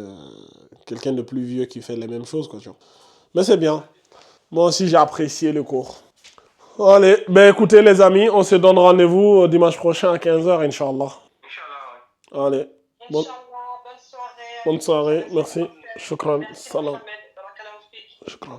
A: quelqu'un de plus vieux qui fait les mêmes choses, quoi, tu vois. Mais c'est bien. Moi aussi, j'ai apprécié le cours. Allez, ben écoutez les amis, on se donne rendez-vous dimanche prochain à 15h, Inch'Allah.
E: Inch'Allah, ouais.
A: Allez, bon-
F: Inch'Allah, bonne soirée.
A: bonne soirée, merci.
F: Merci
A: Shukran,
F: Mohamed.
A: salam.
F: Barakallahu fik.
A: Shukran.